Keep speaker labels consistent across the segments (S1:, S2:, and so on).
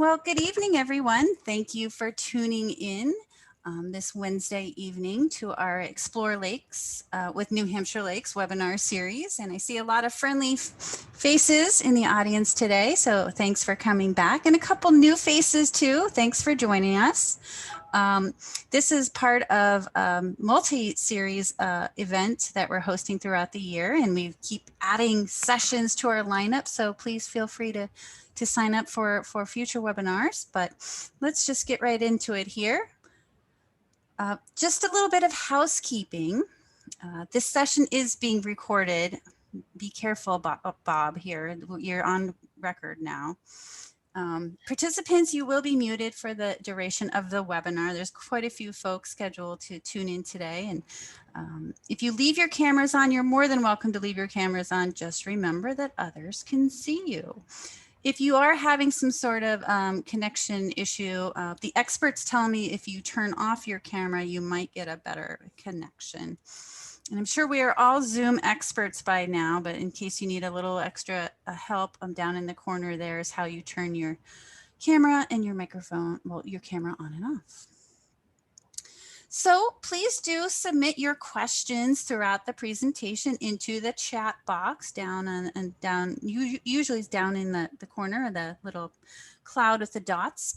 S1: Well, good evening, everyone. Thank you for tuning in this Wednesday evening to our Explore Lakes with New Hampshire Lakes webinar series. And I see a lot of friendly faces in the audience today, so thanks for coming back. And a couple new faces too. Thanks for joining us. This is part of a multi-series event that we're hosting throughout the year, and we keep adding sessions to our lineup, so please feel free to sign up for future webinars. But let's just get right into it here. Just a little bit of housekeeping. This session is being recorded. Be careful, Bob, here. You're on record now. Participants, you will be muted for the duration of the webinar. There's quite a few folks scheduled to tune in today. And if you leave your cameras on, you're more than welcome to leave your cameras on. Just remember that others can see you. If you are having some sort of connection issue, the experts tell me if you turn off your camera, you might get a better connection. And I'm sure we are all Zoom experts by now, but in case you need a little extra help, down in the corner there is how you turn your camera and your microphone, well, your camera on and off. So please do submit your questions throughout the presentation into the chat box usually it's down in the corner of the little cloud with the dots.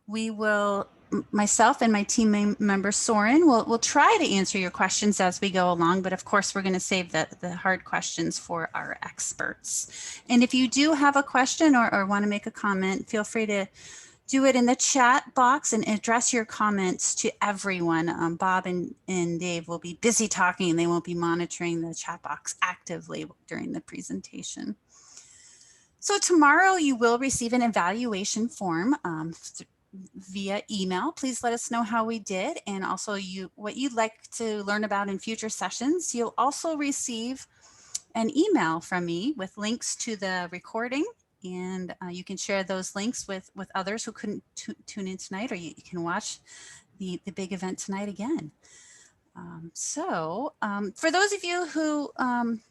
S1: We will, myself and my team member Soren will try to answer your questions as we go along, but of course we're going to save the hard questions for our experts. And if you do have a question or want to make a comment, feel free to do it in the chat box and address your comments to everyone. Bob and Dave will be busy talking and they won't be monitoring the chat box actively during the presentation. So tomorrow you will receive an evaluation form via email. Please let us know how we did and also what you'd like to learn about in future sessions. You'll also receive an email from me with links to the recording, and you can share those links with others who couldn't tune in tonight, or you can watch the big event tonight again. For those of you who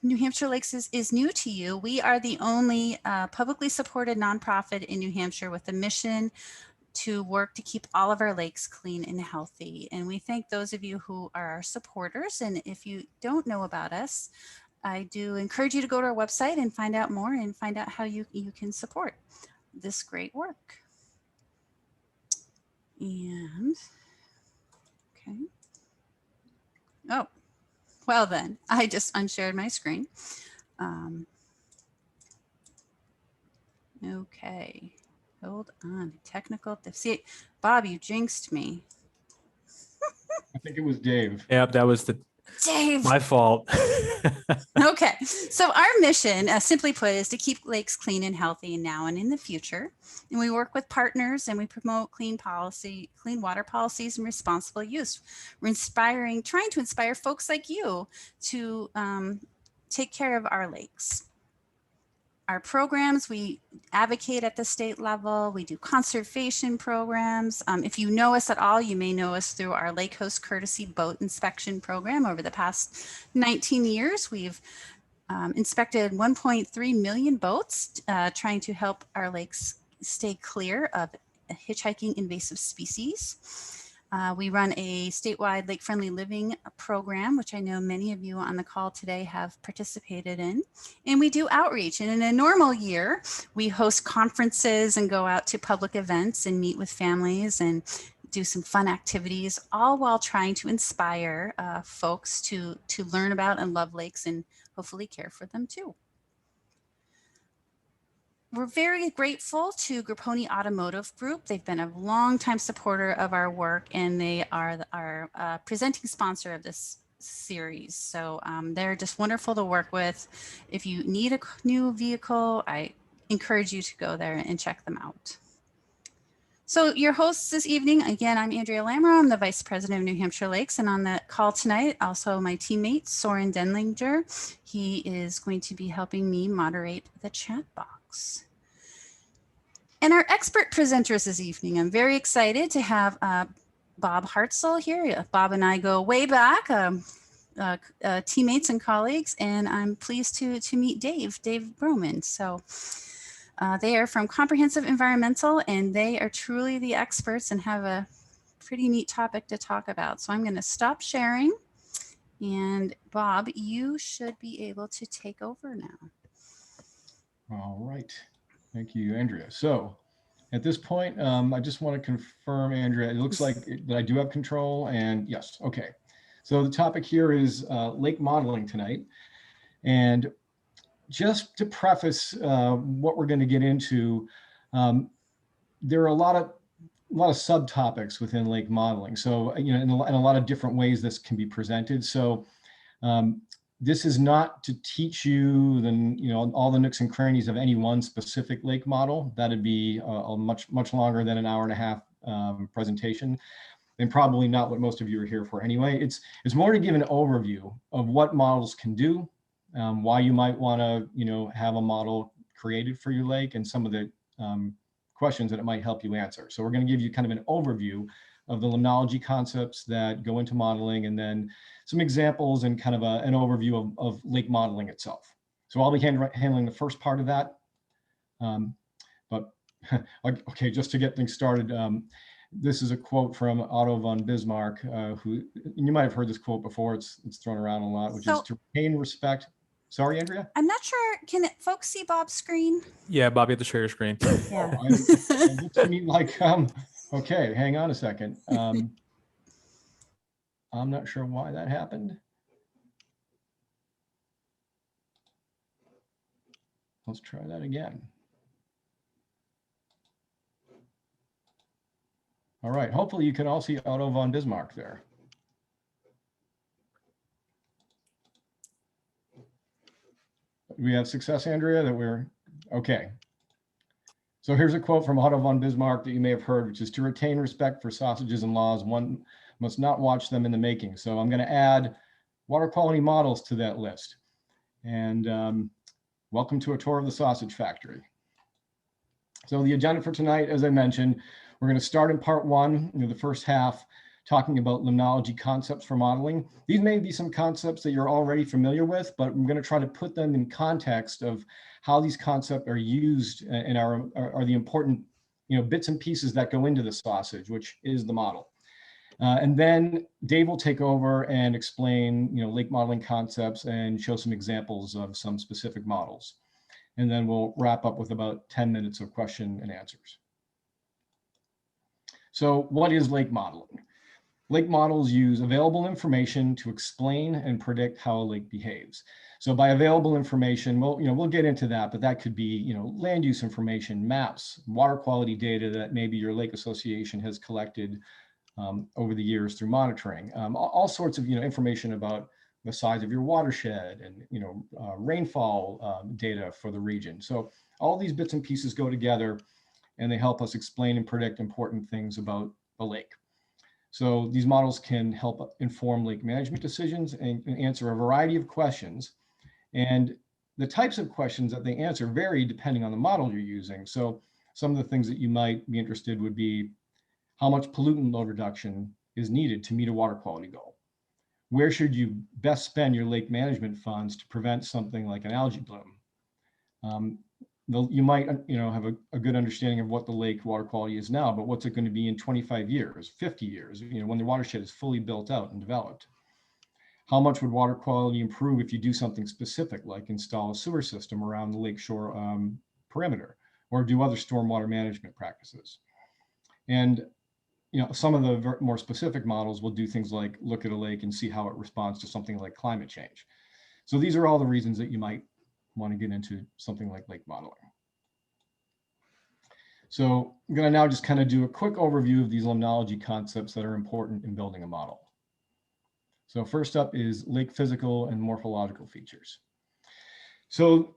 S1: New Hampshire Lakes is new to you, we are the only publicly supported nonprofit in New Hampshire with a mission to work to keep all of our lakes clean and healthy. And we thank those of you who are our supporters. And if you don't know about us, I do encourage you to go to our website and find out more and find out how you can support this great work. And, okay. Oh, well then, I just unshared my screen. Okay, hold on, technical, see, Bob, you jinxed me.
S2: I think it was Dave.
S3: Yep, that was
S1: Dave.
S3: My fault.
S1: Okay, so our mission, simply put, is to keep lakes clean and healthy now and in the future. And we work with partners and we promote clean water policies and responsible use. We're trying to inspire folks like you to take care of our lakes. Our programs, we advocate at the state level. We do conservation programs. If you know us at all, you may know us through our Lake Host Courtesy Boat Inspection Program. Over the past 19 years, we've inspected 1.3 million boats, trying to help our lakes stay clear of hitchhiking invasive species. We run a statewide lake-friendly living program, which I know many of you on the call today have participated in. And we do outreach. And in a normal year, we host conferences and go out to public events and meet with families and do some fun activities, all while trying to inspire folks to learn about and love lakes and hopefully care for them too. We're very grateful to Grapponi Automotive Group. They've been a longtime supporter of our work, and they are our presenting sponsor of this series. So they're just wonderful to work with. If you need a new vehicle, I encourage you to go there and check them out. So your hosts this evening, again, I'm Andrea Llrm. I'm the Vice President of New Hampshire Lakes, and on the call tonight, also my teammate, Soren Denlinger. He is going to be helping me moderate the chat box. And our expert presenters this evening, I'm very excited to have Bob Hartzel here. Bob and I go way back, teammates and colleagues, and I'm pleased to meet Dave Broman. So They are from Comprehensive Environmental, and they are truly the experts and have a pretty neat topic to talk about. So I'm going to stop sharing. And Bob, you should be able to take over now.
S2: All right. Thank you, Andrea. So at this point, I just want to confirm, Andrea, it looks like that I do have control, and yes, okay. So the topic here is lake modeling tonight. And just to preface what we're going to get into, there are a lot of subtopics within lake modeling. So, you know, in a lot of different ways this can be presented. So this is not to teach you all the nooks and crannies of any one specific lake model. That'd be a much longer than an hour and a half presentation, and probably not what most of you are here for anyway. It's more to give an overview of what models can do, why you might want to have a model created for your lake, and some of the questions that it might help you answer. So we're going to give you kind of an overview of the limnology concepts that go into modeling, and then some examples and kind of an overview of lake modeling itself. So I'll be handling the first part of that. But okay, just to get things started, this is a quote from Otto von Bismarck, who, you might have heard this quote before, it's thrown around a lot, which is to retain respect. Sorry, Andrea?
S1: I'm not sure, can folks see Bob's screen?
S3: Yeah, Bob, you have to share your screen.
S1: Yeah.
S2: It looks to me like, okay, hang on a second. I'm not sure why that happened. Let's try that again. All right, hopefully you can all see Otto von Bismarck there. We have success, Andrea, that we're okay. So here's a quote from Otto von Bismarck that you may have heard, which is, to retain respect for sausages and laws, one must not watch them in the making. So I'm going to add water quality models to that list. And welcome to a tour of the sausage factory. So the agenda for tonight, as I mentioned, we're going to start in part one, the first half, talking about limnology concepts for modeling. These may be some concepts that you're already familiar with, but I'm going to try to put them in context of how these concepts are used and are the important bits and pieces that go into the sausage, which is the model. And then Dave will take over and explain lake modeling concepts and show some examples of some specific models. And then we'll wrap up with about 10 minutes of question and answers. So what is lake modeling? Lake models use available information to explain and predict how a lake behaves. So by available information, we'll get into that, but that could be, land use information, maps, water quality data that maybe your lake association has collected over the years through monitoring, all sorts of, information about the size of your watershed and, rainfall data for the region. So all these bits and pieces go together and they help us explain and predict important things about a lake. So these models can help inform lake management decisions and answer a variety of questions. And the types of questions that they answer vary depending on the model you're using. So some of the things that you might be interested would be, how much pollutant load reduction is needed to meet a water quality goal? Where should you best spend your lake management funds to prevent something like an algae bloom? You might have a good understanding of what the lake water quality is now, but what's it going to be in 25 years, 50 years, when the watershed is fully built out and developed? How much would water quality improve if you do something specific, like install a sewer system around the lakeshore perimeter, or do other stormwater management practices? And some of the more specific models will do things like look at a lake and see how it responds to something like climate change. So these are all the reasons that you might want to get into something like lake modeling. So I'm going to now just kind of do a quick overview of these limnology concepts that are important in building a model. So first up is lake physical and morphological features. So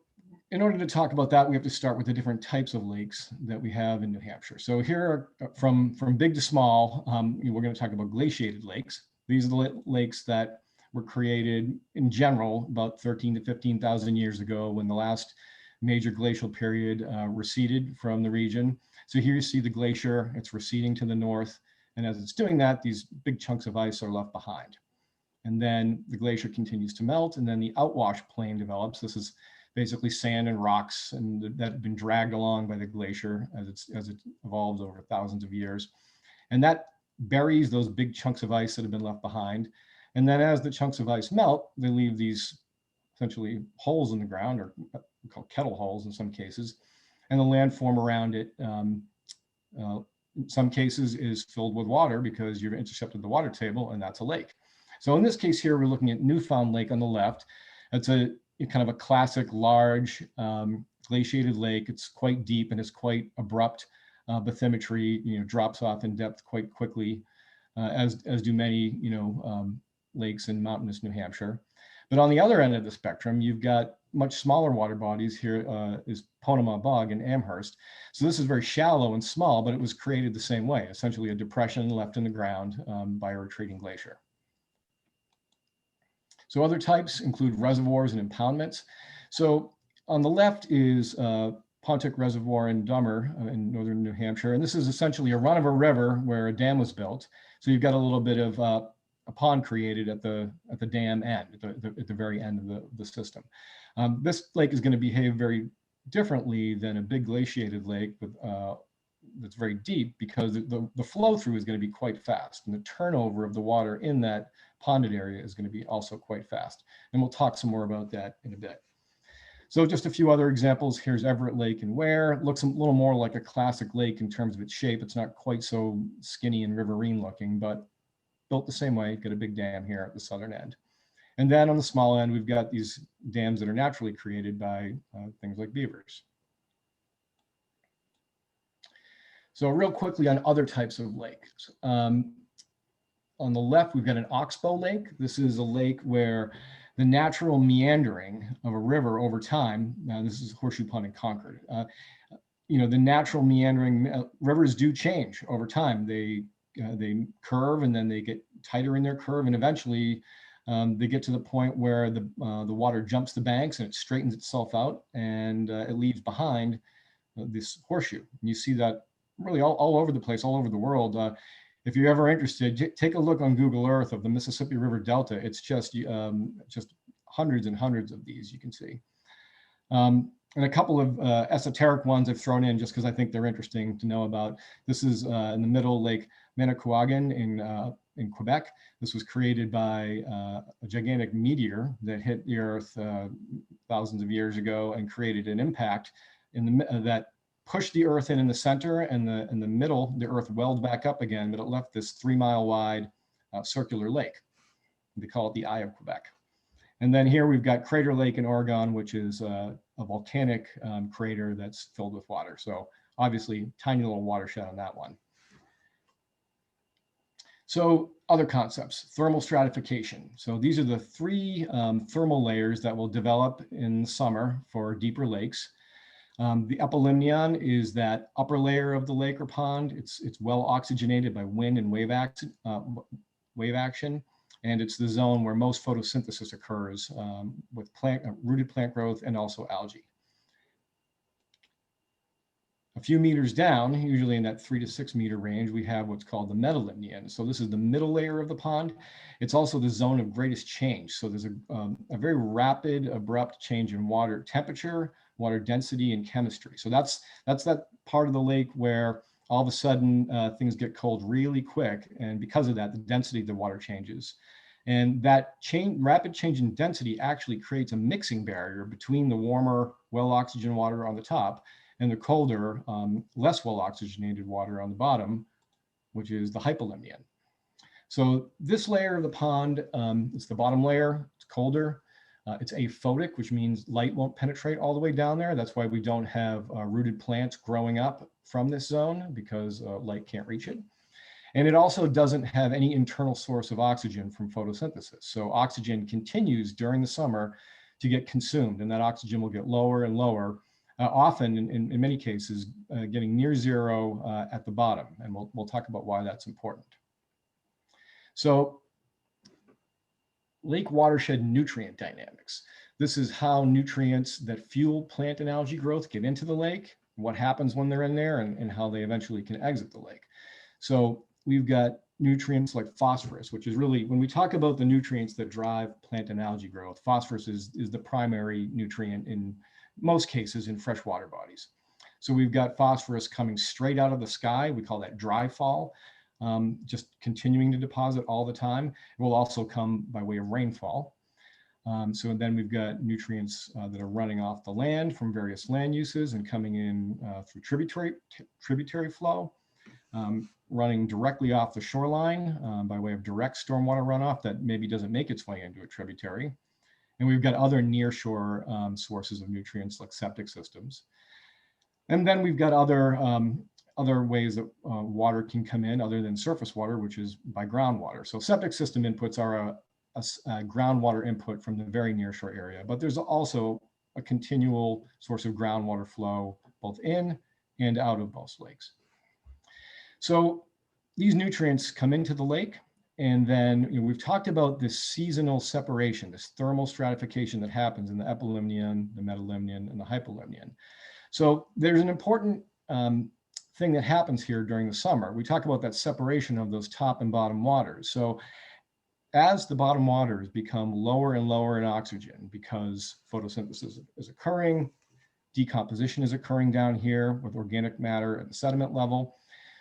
S2: in order to talk about that, we have to start with the different types of lakes that we have in New Hampshire. So here are from big to small, we're going to talk about glaciated lakes. These are the lakes that were created in general about 13 to 15,000 years ago, when the last major glacial period receded from the region. So here you see the glacier, it's receding to the north. And as it's doing that, these big chunks of ice are left behind. And then the glacier continues to melt, and then the outwash plain develops. This is basically sand and rocks, and that have been dragged along by the glacier as it evolved over thousands of years. And that buries those big chunks of ice that have been left behind. And then as the chunks of ice melt, they leave these essentially holes in the ground, or called kettle holes in some cases, and the landform around it, in some cases, is filled with water because you've intercepted the water table, and that's a lake. So in this case here, we're looking at Newfound Lake on the left. It's a kind of a classic large glaciated lake. It's quite deep and it's quite abrupt. Bathymetry, drops off in depth quite quickly, as do many, lakes in mountainous New Hampshire. But on the other end of the spectrum, you've got much smaller water bodies. Here is Ponema Bog in Amherst. So this is very shallow and small, but it was created the same way, essentially a depression left in the ground by a retreating glacier. So other types include reservoirs and impoundments. So on the left is Pontic Reservoir in Llrm in northern New Hampshire. And this is essentially a run of a river where a dam was built. So you've got a little bit of a pond created at the dam end, at the very end of the system. This lake is going to behave very differently than a big glaciated lake with, that's very deep, because the flow through is going to be quite fast, and the turnover of the water in that ponded area is going to be also quite fast. And we'll talk some more about that in a bit. So just a few other examples. Here's Everett Lake in Ware. It looks a little more like a classic lake in terms of its shape. It's not quite so skinny and riverine looking, but built the same way. Got a big dam here at the southern end. And then on the small end, we've got these dams that are naturally created by things like beavers. So real quickly on other types of lakes. On the left, we've got an Oxbow Lake. This is a lake where the natural meandering of a river over time, now this is Horseshoe Pond in Concord, the natural meandering, rivers do change over time. They curve, and then they get tighter in their curve, and eventually they get to the point where the water jumps the banks and it straightens itself out, and it leaves behind this horseshoe. And you see that really all over the place, all over the world. If you're ever interested, take a look on Google Earth of the Mississippi River Delta. It's just hundreds and hundreds of these you can see. And a couple of esoteric ones I've thrown in just because I think they're interesting to know about. This is in the middle, Lake Manicouagan in Quebec. This was created by a gigantic meteor that hit the Earth thousands of years ago and created an impact that pushed the Earth in the center, and in the middle, the Earth welled back up again, but it left this 3-mile wide circular lake. They call it the Eye of Quebec. And then here we've got Crater Lake in Oregon, which is a volcanic crater that's filled with water. So obviously, tiny little watershed on that one. So other concepts, thermal stratification. So these are the 3 thermal layers that will develop in the summer for deeper lakes. The epilimnion is that upper layer of the lake or pond. It's well oxygenated by wind and wave action, and it's the zone where most photosynthesis occurs with rooted plant growth and also algae. A few meters down, usually in that 3 to 6 meter range, we have what's called the metalimnion. So this is the middle layer of the pond. It's also the zone of greatest change. So there's a very rapid, abrupt change in water temperature, water density, and chemistry. So that's that part of the lake where all of a sudden things get cold really quick, and because of that, the density of the water changes. And that rapid change in density actually creates a mixing barrier between the warmer, well-oxygenated water on the top and the colder, less well-oxygenated water on the bottom, which is the hypolimnion. So this layer of the pond, it's the bottom layer, it's colder. It's aphotic, which means light won't penetrate all the way down there. That's why we don't have rooted plants growing up from this zone, because light can't reach it. And it also doesn't have any internal source of oxygen from photosynthesis. So oxygen continues during the summer to get consumed, and that oxygen will get lower and lower, often in many cases getting near zero at the bottom. And we'll talk about why that's important. So lake watershed nutrient dynamics. This is how nutrients that fuel plant and algae growth get into the lake, what happens when they're in there, and how they eventually can exit the lake. So we've got nutrients like phosphorus, which is really, when we talk about the nutrients that drive plant and algae growth, phosphorus is the primary nutrient in most cases in freshwater bodies. So we've got phosphorus coming straight out of the sky. We call that dry fall, just continuing to deposit all the time. It will also come by way of rainfall. So then we've got nutrients that are running off the land from various land uses and coming in through tributary flow, running directly off the shoreline by way of direct stormwater runoff that maybe doesn't make its way into a tributary. And we've got other nearshore sources of nutrients like septic systems. And then we've got other ways that water can come in other than surface water, which is by groundwater. So septic system inputs are a groundwater input from the very nearshore area, but there's also a continual source of groundwater flow both in and out of most lakes. So these nutrients come into the lake, and then we've talked about this seasonal separation, this thermal stratification that happens in the epilimnion, the metalimnion, and the hypolimnion. So there's an important thing that happens here during the summer. We talk about that separation of those top and bottom waters. So as the bottom waters become lower and lower in oxygen because photosynthesis is occurring, decomposition is occurring down here with organic matter at the sediment level.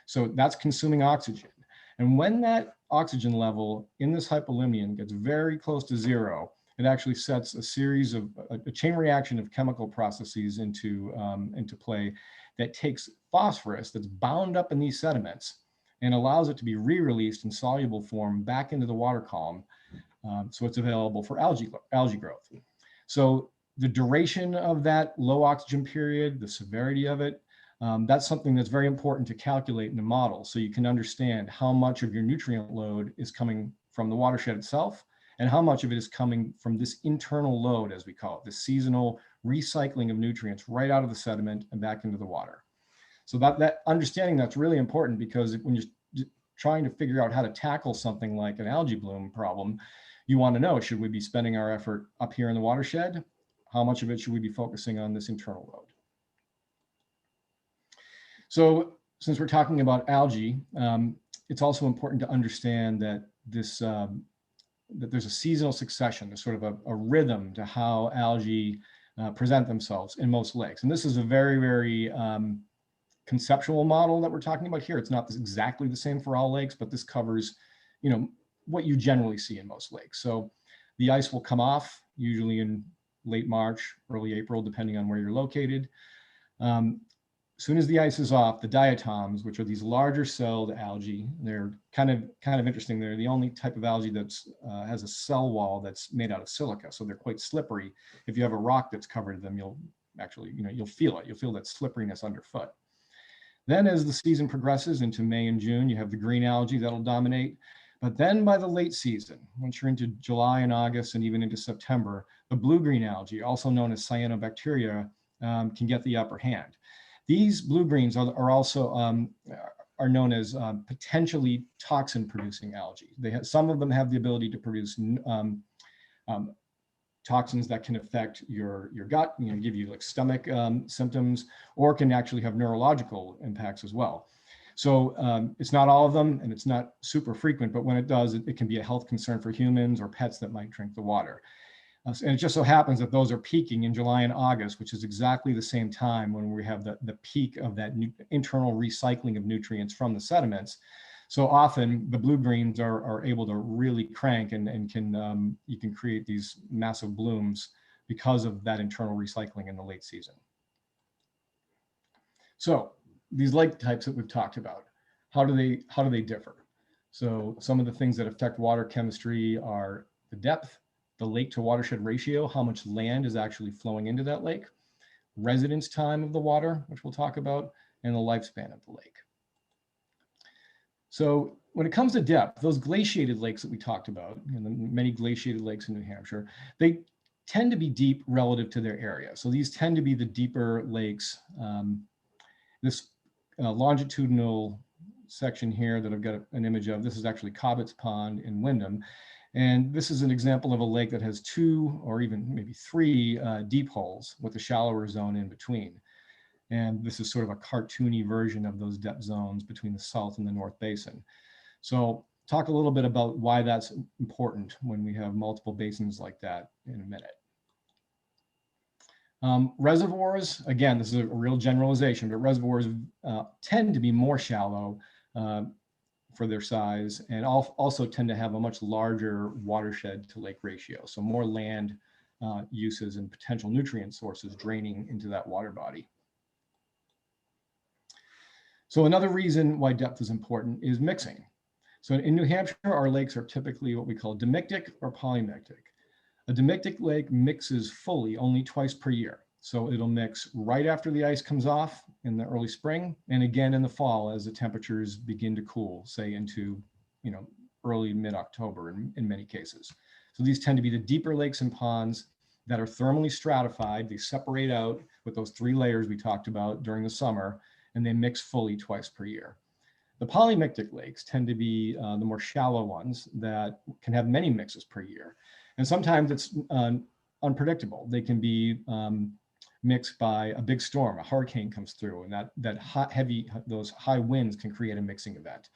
S2: So that's consuming oxygen. And when that oxygen level in this hypolimnion gets very close to zero, it actually sets a series of a chain reaction of chemical processes into play that takes phosphorus that's bound up in these sediments and allows it to be re-released in soluble form back into the water column, so it's available for algae growth. So the duration of that low oxygen period, the severity of it, that's something that's very important to calculate in a model, so you can understand how much of your nutrient load is coming from the watershed itself and how much of it is coming from this internal load, as we call it, the seasonal recycling of nutrients right out of the sediment and back into the water. So that understanding, that's really important, because when you're trying to figure out how to tackle something like an algae bloom problem, you want to know, should we be spending our effort up here in the watershed? How much of it should we be focusing on this internal load? So since we're talking about algae, it's also important to understand that that there's a seasonal succession. There's sort of a rhythm to how algae present themselves in most lakes. And this is a very, very conceptual model that we're talking about here. It's not exactly the same for all lakes, but this covers, what you generally see in most lakes. So the ice will come off usually in late March, early April, depending on where you're located. As soon as the ice is off, the diatoms, which are these larger celled algae, they're kind of interesting. They're the only type of algae that's has a cell wall that's made out of silica, so they're quite slippery. If you have a rock that's covered them, you'll actually, you'll feel it. You'll feel that slipperiness underfoot. Then as the season progresses into May and June, you have the green algae that'll dominate. But then by the late season, once you're into July and August and even into September, the blue-green algae, also known as cyanobacteria, can get the upper hand. These blue-greens are also are known as potentially toxin-producing algae. Some of them have the ability to produce toxins that can affect your gut, give you like stomach symptoms, or can actually have neurological impacts as well. So it's not all of them, and it's not super frequent, but when it does, it can be a health concern for humans or pets that might drink the water. And it just so happens that those are peaking in July and August, which is exactly the same time when we have the peak of that internal recycling of nutrients from the sediments. So often the blue-greens are able to really crank and you can create these massive blooms because of that internal recycling in the late season. So these lake types that we've talked about, how do they differ? So some of the things that affect water chemistry are the depth, the lake to watershed ratio, how much land is actually flowing into that lake, residence time of the water, which we'll talk about, and the lifespan of the lake. So when it comes to depth, those glaciated lakes that we talked about, and the many glaciated lakes in New Hampshire, they tend to be deep relative to their area. So these tend to be the deeper lakes. This longitudinal section here that I've got an image of, this is actually Cobbett's Pond in Wyndham. And this is an example of a lake that has 2 or even maybe 3 deep holes with a shallower zone in between. And this is sort of a cartoony version of those depth zones between the South and the North Basin. So talk a little bit about why that's important when we have multiple basins like that in a minute. Reservoirs, again, this is a real generalization, but reservoirs tend to be more shallow for their size, and also tend to have a much larger watershed to lake ratio. So more land uses and potential nutrient sources draining into that water body. So another reason why depth is important is mixing. So in New Hampshire, our lakes are typically what we call demictic or polymictic. A demictic lake mixes fully only twice per year. So it'll mix right after the ice comes off in the early spring, and again in the fall as the temperatures begin to cool, say into, early mid-October in many cases. So these tend to be the deeper lakes and ponds that are thermally stratified. They separate out with those 3 layers we talked about during the summer, and they mix fully twice per year. The polymictic lakes tend to be the more shallow ones that can have many mixes per year. And sometimes it's unpredictable. They can be mixed by a big storm, a hurricane comes through, and those high winds can create a mixing event.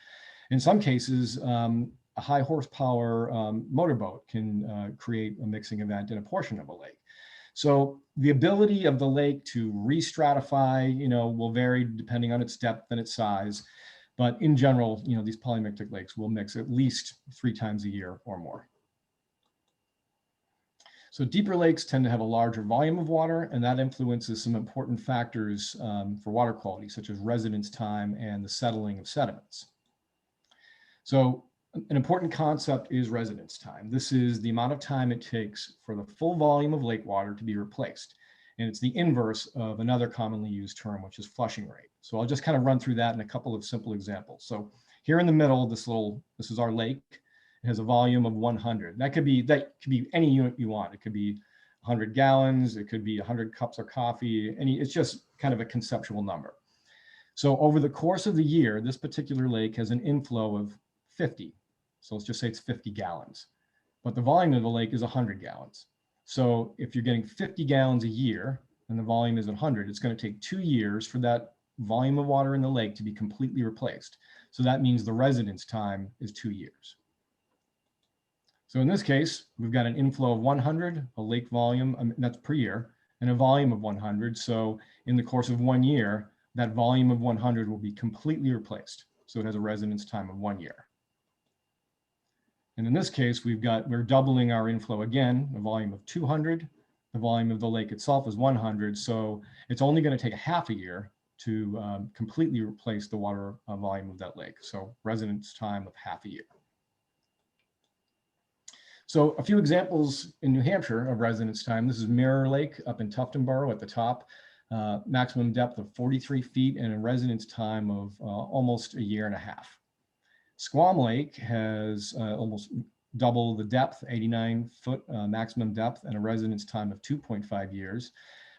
S2: In some cases, a high horsepower motorboat can create a mixing event in a portion of a lake. So the ability of the lake to re-stratify, will vary depending on its depth and its size. But in general, these polymictic lakes will mix at least 3 times a year or more. So deeper lakes tend to have a larger volume of water, and that influences some important factors for water quality, such as residence time and the settling of sediments. So an important concept is residence time. This is the amount of time it takes for the full volume of lake water to be replaced. And it's the inverse of another commonly used term, which is flushing rate. So I'll just kind of run through that in a couple of simple examples. So here in the middle, this is our lake. It has a volume of 100. That could be any unit you want. It could be 100 gallons. It could be 100 cups of coffee. It's just kind of a conceptual number. So over the course of the year, this particular lake has an inflow of 50. So let's just say it's 50 gallons. But the volume of the lake is 100 gallons. So if you're getting 50 gallons a year and the volume is 100, it's going to take 2 years for that volume of water in the lake to be completely replaced. So that means the residence time is 2 years. So in this case, we've got an inflow of 100, a lake volume, that's per year, and a volume of 100. So in the course of 1 year, that volume of 100 will be completely replaced. So it has a residence time of 1 year. And in this case, we're doubling our inflow again, a volume of 200. The volume of the lake itself is 100. So it's only going to take a half a year to completely replace the water volume of that lake. So residence time of half a year. So a few examples in New Hampshire of residence time. This is Mirror Lake up in Tuftonboro at the top, maximum depth of 43 feet and a residence time of almost a year and a half. Squam Lake has almost double the depth, 89-foot maximum depth, and a residence time of 2.5 years,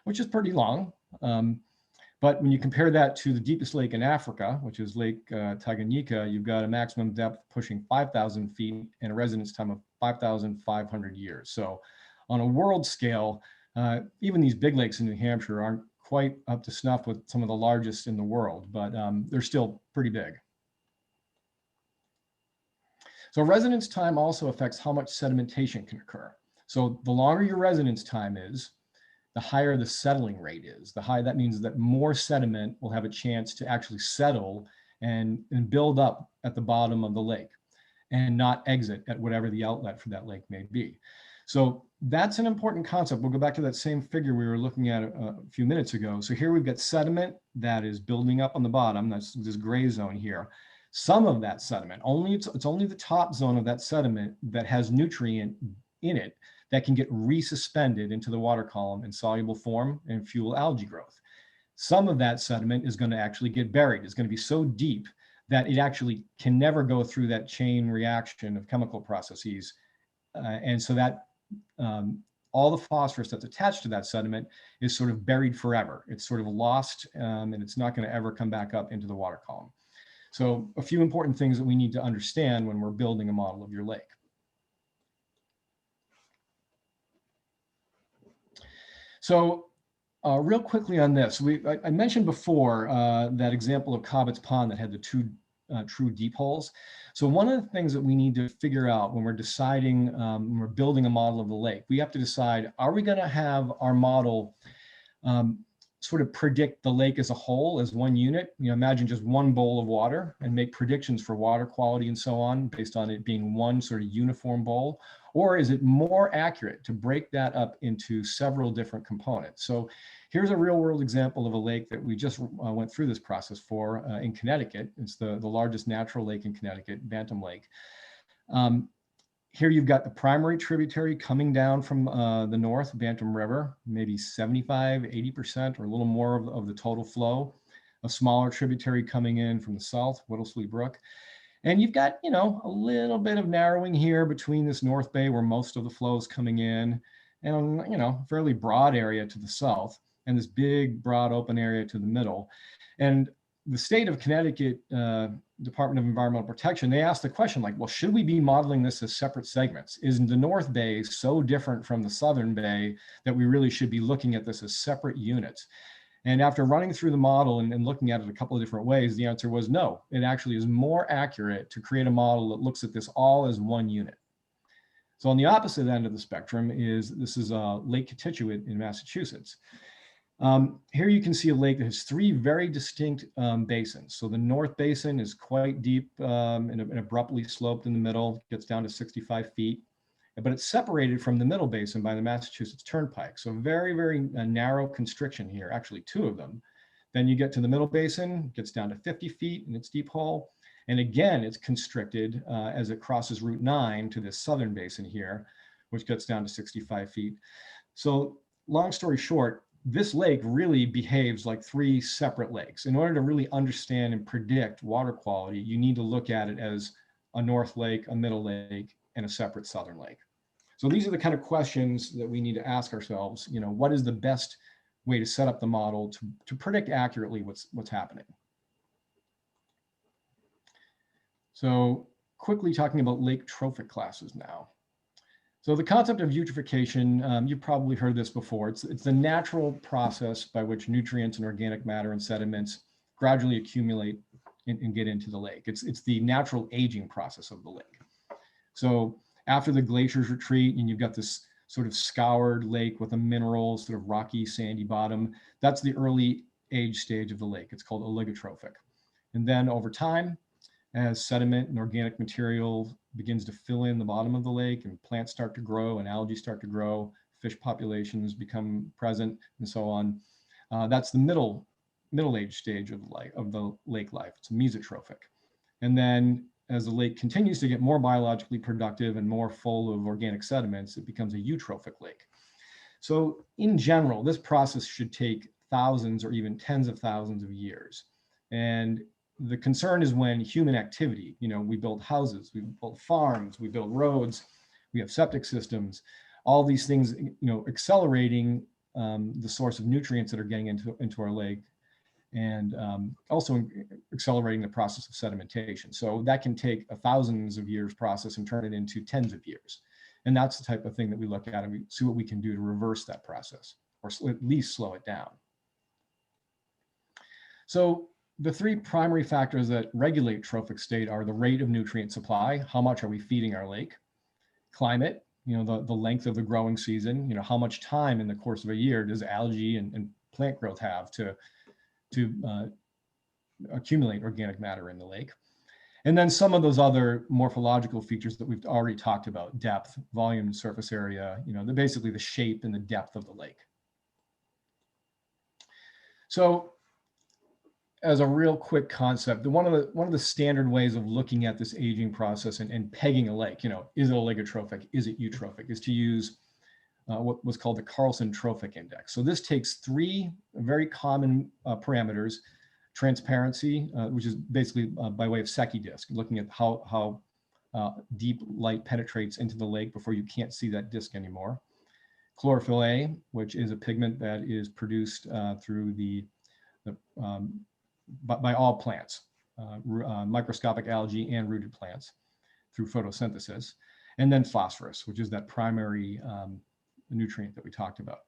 S2: which is pretty long. But when you compare that to the deepest lake in Africa, which is Lake Tanganyika, you've got a maximum depth pushing 5,000 feet and a residence time of 5,500 years. So on a world scale, even these big lakes in New Hampshire aren't quite up to snuff with some of the largest in the world, but they're still pretty big. So residence time also affects how much sedimentation can occur. So the longer your residence time is, the higher the settling rate is. That means that more sediment will have a chance to actually settle and build up at the bottom of the lake and not exit at whatever the outlet for that lake may be. So that's an important concept. We'll go back to that same figure we were looking at a few minutes ago. So here we've got sediment that is building up on the bottom. That's this gray zone here. Some of that sediment, it's only the top zone of that sediment that has nutrient in it that can get resuspended into the water column in soluble form and fuel algae growth. Some of that sediment is going to actually get buried. It's going to be so deep that it actually can never go through that chain reaction of chemical processes. And so that all the phosphorus that's attached to that sediment is sort of buried forever. It's sort of lost and it's not going to ever come back up into the water column. So a few important things that we need to understand when we're building a model of your lake. So real quickly on this, I mentioned before that example of Cobbett's Pond that had the 2 true deep holes. So one of the things that we need to figure out when we're deciding, when we're building a model of the lake, we have to decide, are we going to have our model sort of predict the lake as a whole, as one unit? You know, imagine just one bowl of water and make predictions for water quality and so on based on it being one sort of uniform bowl. Or is it more accurate to break that up into several different components? So here's a real world example of a lake that we just went through this process for in Connecticut. It's the largest natural lake in Connecticut, Bantam Lake. Here you've got the primary tributary coming down from the north, Bantam River, maybe 75, 80% or a little more of the total flow. A smaller tributary coming in from the south, Whittlesey Brook. And you've got, you know, a little bit of narrowing here between this North Bay where most of the flow is coming in, and, you know, fairly broad area to the south, and this big, broad, open area to the middle. And the state of Connecticut Department of Environmental Protection, they asked the question like, well, should we be modeling this as separate segments? Is the North Bay so different from the Southern Bay that we really should be looking at this as separate units? And after running through the model and looking at it a couple of different ways, the answer was no. It actually is more accurate to create a model that looks at this all as one unit. So on the opposite end of the spectrum is, this is Lake Contiguous in Massachusetts. Here you can see a lake that has three very distinct basins. So the North Basin is quite deep and abruptly sloped in the middle, gets down to 65 feet. But it's separated from the Middle Basin by the Massachusetts Turnpike. So very, very narrow constriction here, actually two of them. Then you get to the Middle Basin, gets down to 50 feet in its deep hole. And again, it's constricted as it crosses Route 9 to this Southern Basin here, which gets down to 65 feet. So long story short, this lake really behaves like three separate lakes. In order to really understand and predict water quality, you need to look at it as a North Lake, a Middle Lake, and a separate Southern Lake. So these are the kind of questions that we need to ask ourselves. You know, what is the best way to set up the model to predict accurately what's happening? So quickly talking about lake trophic classes now. So the concept of eutrophication, you've probably heard this before. It's the natural process by which nutrients and organic matter and sediments gradually accumulate and get into the lake. It's the natural aging process of the lake. So after the glaciers retreat and you've got this sort of scoured lake with a mineral, sort of rocky, sandy bottom, that's the early age stage of the lake. It's called oligotrophic. And then over time, as sediment and organic material begins to fill in the bottom of the lake and plants start to grow and algae start to grow, fish populations become present and so on, that's the middle age stage of the lake life. It's mesotrophic. And then as the lake continues to get more biologically productive and more full of organic sediments, it becomes a eutrophic lake. So in general, this process should take thousands or even tens of thousands of years. And the concern is when human activity, you know, we build houses, we build farms, we build roads, we have septic systems, all these things, you know, accelerating the source of nutrients that are getting into our lake, and also accelerating the process of sedimentation. So that can take thousands of years process and turn it into tens of years. And that's the type of thing that we look at and we see what we can do to reverse that process, or at least slow it down. So the three primary factors that regulate trophic state are the rate of nutrient supply, how much are we feeding our lake, climate, you know, the length of the growing season, you know, how much time in the course of a year does algae and plant growth have to accumulate organic matter in the lake. And then some of those other morphological features that we've already talked about: depth, volume, surface area, you know, basically the shape and the depth of the lake. So as a real quick concept, one of the standard ways of looking at this aging process and pegging a lake, you know, is it oligotrophic, is it eutrophic, is to use what was called the Carlson trophic index. So this takes three very common parameters: transparency, which is basically by way of Secchi disk, looking at how deep light penetrates into the lake before you can't see that disk anymore; chlorophyll A, which is a pigment that is produced through by all plants, microscopic algae and rooted plants, through photosynthesis; and then phosphorus, which is that primary nutrient that we talked about.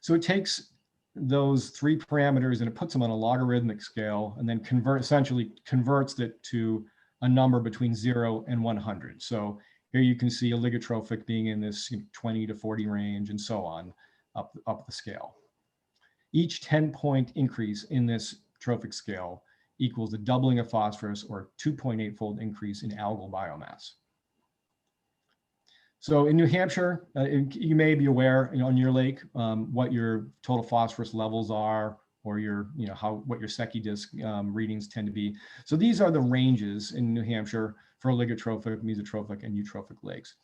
S2: So it takes those three parameters and it puts them on a logarithmic scale and then essentially converts it to a number between 0 and 100. So here you can see oligotrophic being in this 20 to 40 range and so on up the scale. Each 10-point increase in this trophic scale equals a doubling of phosphorus or 2.8-fold increase in algal biomass. So in New Hampshire, you may be aware, on your lake, what your total phosphorus levels are, or what your Secchi disc readings tend to be. So these are the ranges in New Hampshire for oligotrophic, mesotrophic, and eutrophic lakes.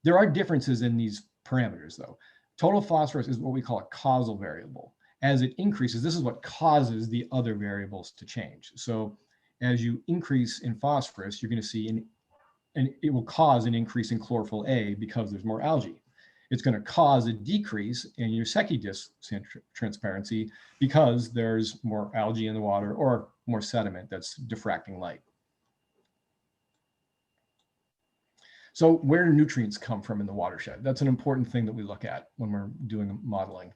S2: There are differences in these parameters, though. Total phosphorus is what we call a causal variable. As it increases, this is what causes the other variables to change. So as you increase in phosphorus, you're going to see and it will cause an increase in chlorophyll A because there's more algae. It's going to cause a decrease in your Secchi disc transparency because there's more algae in the water or more sediment that's diffracting light. So where do nutrients come from in the watershed? That's an important thing that we look at when we're doing modeling.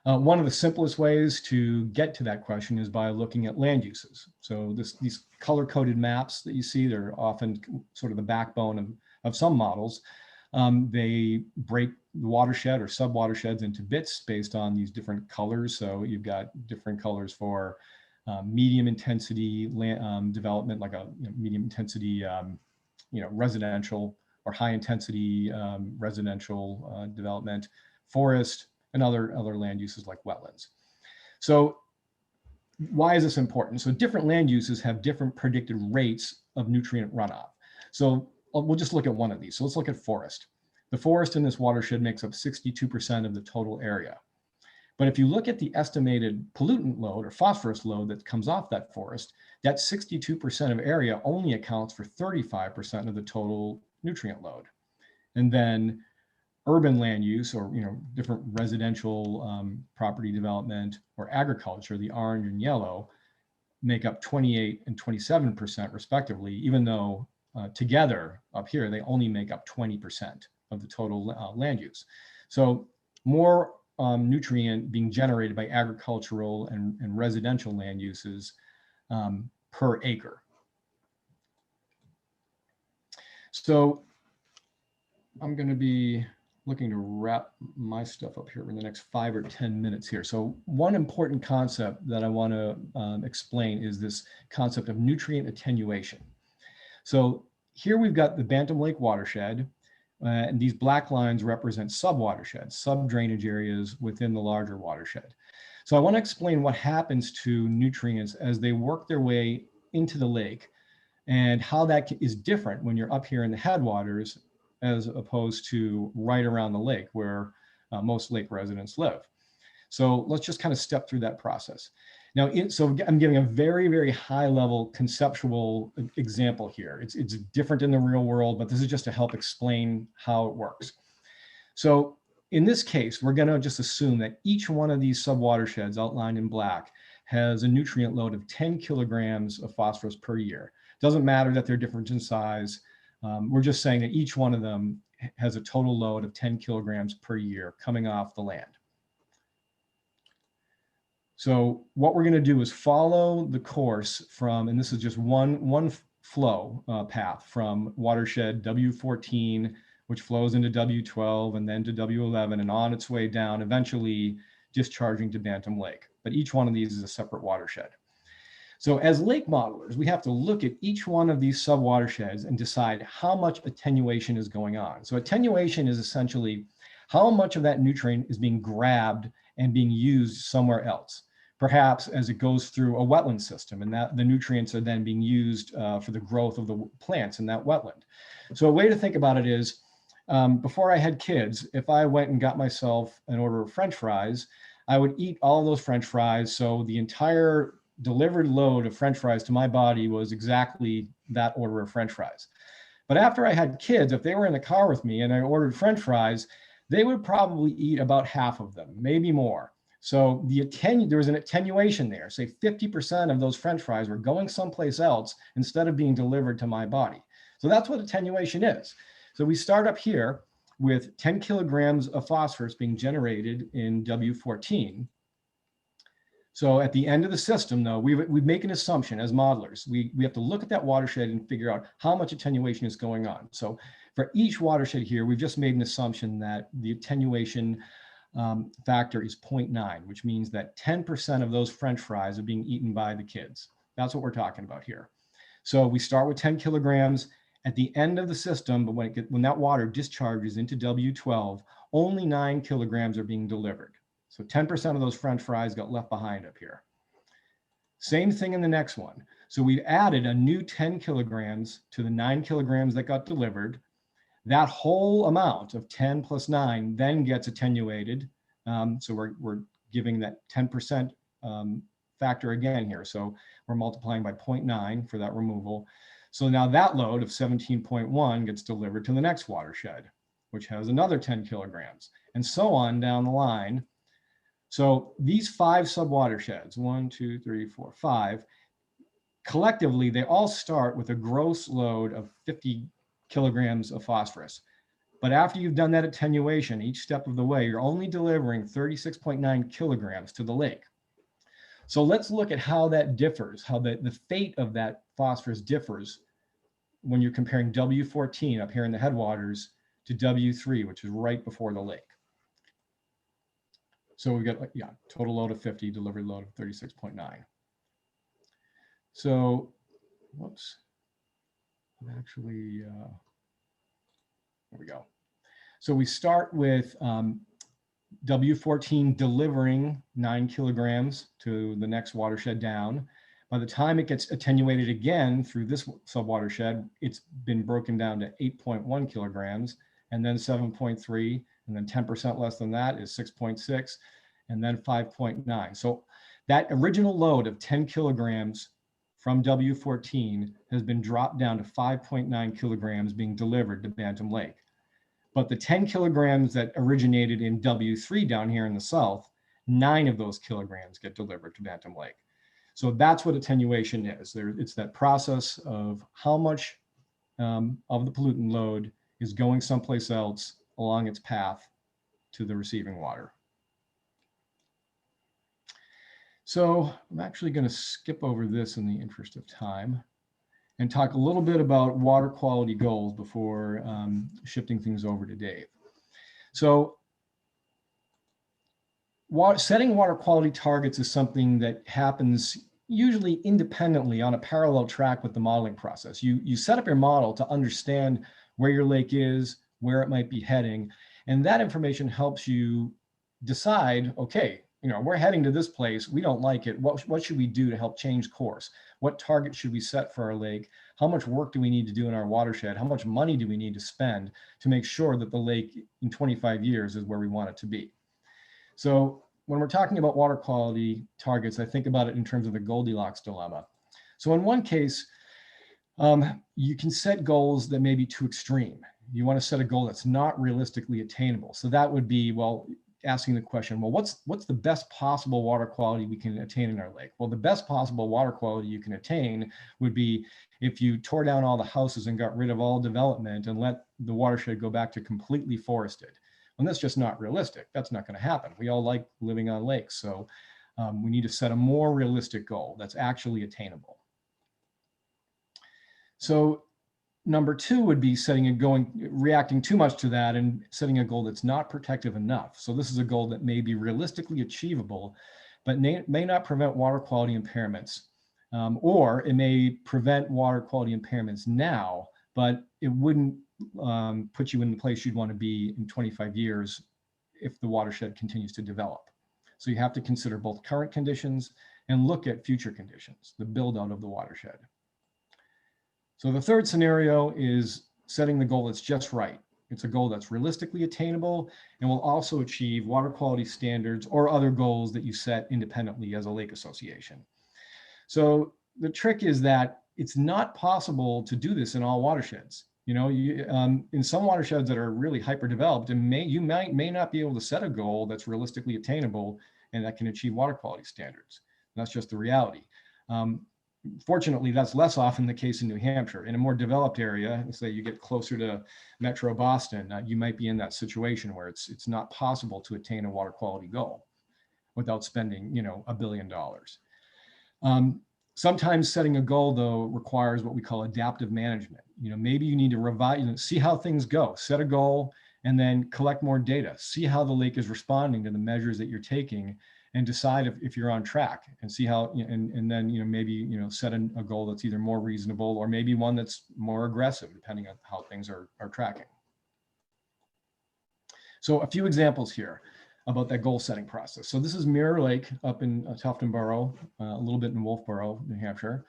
S2: One of the simplest ways to get to that question is by looking at land uses. So these color-coded maps that you see, they're often sort of the backbone of some models. They break the watershed or sub-watersheds into bits based on these different colors. So you've got different colors for medium intensity land, development, like a medium intensity residential or high intensity residential development, forest, and other land uses like wetlands. So why is this important? So different land uses have different predicted rates of nutrient runoff. So we'll just look at one of these. So let's look at forest. The forest in this watershed makes up 62% of the total area. But if you look at the estimated pollutant load or phosphorus load that comes off that forest, that 62% of area only accounts for 35% of the total nutrient load. And then urban land use or different residential property development or agriculture, the orange and yellow, make up 28 and 27% respectively, even though together up here they only make up 20% of the total land use. So more nutrient being generated by agricultural and residential land uses per acre. So I'm going to be looking to wrap my stuff up here in the next 5 or 10 minutes here. So one important concept that I want to explain is this concept of nutrient attenuation. So here we've got the Bantam Lake watershed, and these black lines represent sub-watersheds, sub-drainage areas within the larger watershed. So I want to explain what happens to nutrients as they work their way into the lake and how that is different when you're up here in the headwaters as opposed to right around the lake where most lake residents live. So let's just kind of step through that process. Now, so I'm giving a very, very high level conceptual example here. It's different in the real world, but this is just to help explain how it works. So in this case, we're going to just assume that each one of these sub-watersheds outlined in black has a nutrient load of 10 kilograms of phosphorus per year. Doesn't matter that they're different in size. We're just saying that each one of them has a total load of 10 kilograms per year coming off the land. So what we're going to do is follow the course from, and this is just one flow path from watershed W14, which flows into W12 and then to W11 and on its way down, eventually discharging to Bantam Lake. But each one of these is a separate watershed. So as lake modelers, we have to look at each one of these sub-watersheds and decide how much attenuation is going on. So attenuation is essentially how much of that nutrient is being grabbed and being used somewhere else, perhaps as it goes through a wetland system, and that the nutrients are then being used for the growth of the plants in that wetland. So a way to think about it is, before I had kids, if I went and got myself an order of French fries, I would eat all of those French fries. So the entire delivered load of French fries to my body was exactly that order of French fries. But after I had kids, if they were in the car with me and I ordered French fries, they would probably eat about half of them, maybe more. So there was an attenuation there. Say 50% of those French fries were going someplace else instead of being delivered to my body. So that's what attenuation is. So we start up here. with 10 kilograms of phosphorus being generated in W14. So at the end of the system, though, we make an assumption as modelers. We have to look at that watershed and figure out how much attenuation is going on. So for each watershed here, we've just made an assumption that the attenuation factor is 0.9, which means that 10% of those French fries are being eaten by the kids. That's what we're talking about here. So we start with 10 kilograms. At the end of the system, but when that water discharges into W12, only 9 kilograms are being delivered. So 10% of those French fries got left behind up here. Same thing in the next one. So we've added a new 10 kilograms to the 9 kilograms that got delivered. That whole amount of 10 plus 9 then gets attenuated. So we're giving that 10% factor again here. So we're multiplying by 0.9 for that removal. So now that load of 17.1 gets delivered to the next watershed, which has another 10 kilograms, and so on down the line. So these 5 sub-watersheds, 1, 2, 3, 4, 5, collectively, they all start with a gross load of 50 kilograms of phosphorus. But after you've done that attenuation, each step of the way, you're only delivering 36.9 kilograms to the lake. So let's look at how that differs, how the fate of that phosphorus differs when you're comparing W14 up here in the headwaters to W3, which is right before the lake. So we've got, total load of 50, delivered load of 36.9. So, whoops, actually, there we go. So we start with W14 delivering 9 kilograms to the next watershed down. By the time it gets attenuated again through this sub-watershed, it's been broken down to 8.1 kilograms, and then 7.3, and then 10% less than that is 6.6, and then 5.9. So that original load of 10 kilograms from W14 has been dropped down to 5.9 kilograms being delivered to Bantam Lake. But the 10 kilograms that originated in W3 down here in the south, 9 of those kilograms get delivered to Bantam Lake. So that's what attenuation is. It's that process of how much of the pollutant load is going someplace else along its path to the receiving water. So I'm actually going to skip over this in the interest of time and talk a little bit about water quality goals before shifting things over to Dave. So setting water quality targets is something that happens usually independently on a parallel track with the modeling process. You set up your model to understand where your lake is, where it might be heading, and that information helps you decide, okay, we're heading to this place, we don't like it, what should we do to help change course? What target should we set for our lake? How much work do we need to do in our watershed? How much money do we need to spend to make sure that the lake in 25 years is where we want it to be? So when we're talking about water quality targets, I think about it in terms of the Goldilocks dilemma. So in one case, you can set goals that may be too extreme. You want to set a goal that's not realistically attainable. So that would be, well, asking the question, well, what's the best possible water quality we can attain in our lake? Well, the best possible water quality you can attain would be if you tore down all the houses and got rid of all development and let the watershed go back to completely forested. And that's just not realistic. That's not going to happen. We all like living on lakes. So we need to set a more realistic goal that's actually attainable. So number 2 would be reacting too much to that and setting a goal that's not protective enough. So this is a goal that may be realistically achievable, but may not prevent water quality impairments, or it may prevent water quality impairments now, but it wouldn't put you in the place you'd want to be in 25 years if the watershed continues to develop. So you have to consider both current conditions and look at future conditions, the build out of the watershed. So the third scenario is setting the goal that's just right. It's a goal that's realistically attainable and will also achieve water quality standards or other goals that you set independently as a lake association. So the trick is that it's not possible to do this in all watersheds. In some watersheds that are really hyper-developed, and you may not be able to set a goal that's realistically attainable and that can achieve water quality standards. That's just the reality. Fortunately, that's less often the case in New Hampshire. In a more developed area, say you get closer to Metro Boston, you might be in that situation where it's not possible to attain a water quality goal without spending, $1 billion. Sometimes setting a goal, though, requires what we call adaptive management. Maybe you need to revise, see how things go, set a goal, and then collect more data, see how the lake is responding to the measures that you're taking, and decide if you're on track, and see how, and then, maybe, set a goal that's either more reasonable or maybe one that's more aggressive, depending on how things are tracking. So a few examples here about that goal setting process. So this is Mirror Lake up in Tufton Borough, a little bit in Wolfboro, New Hampshire.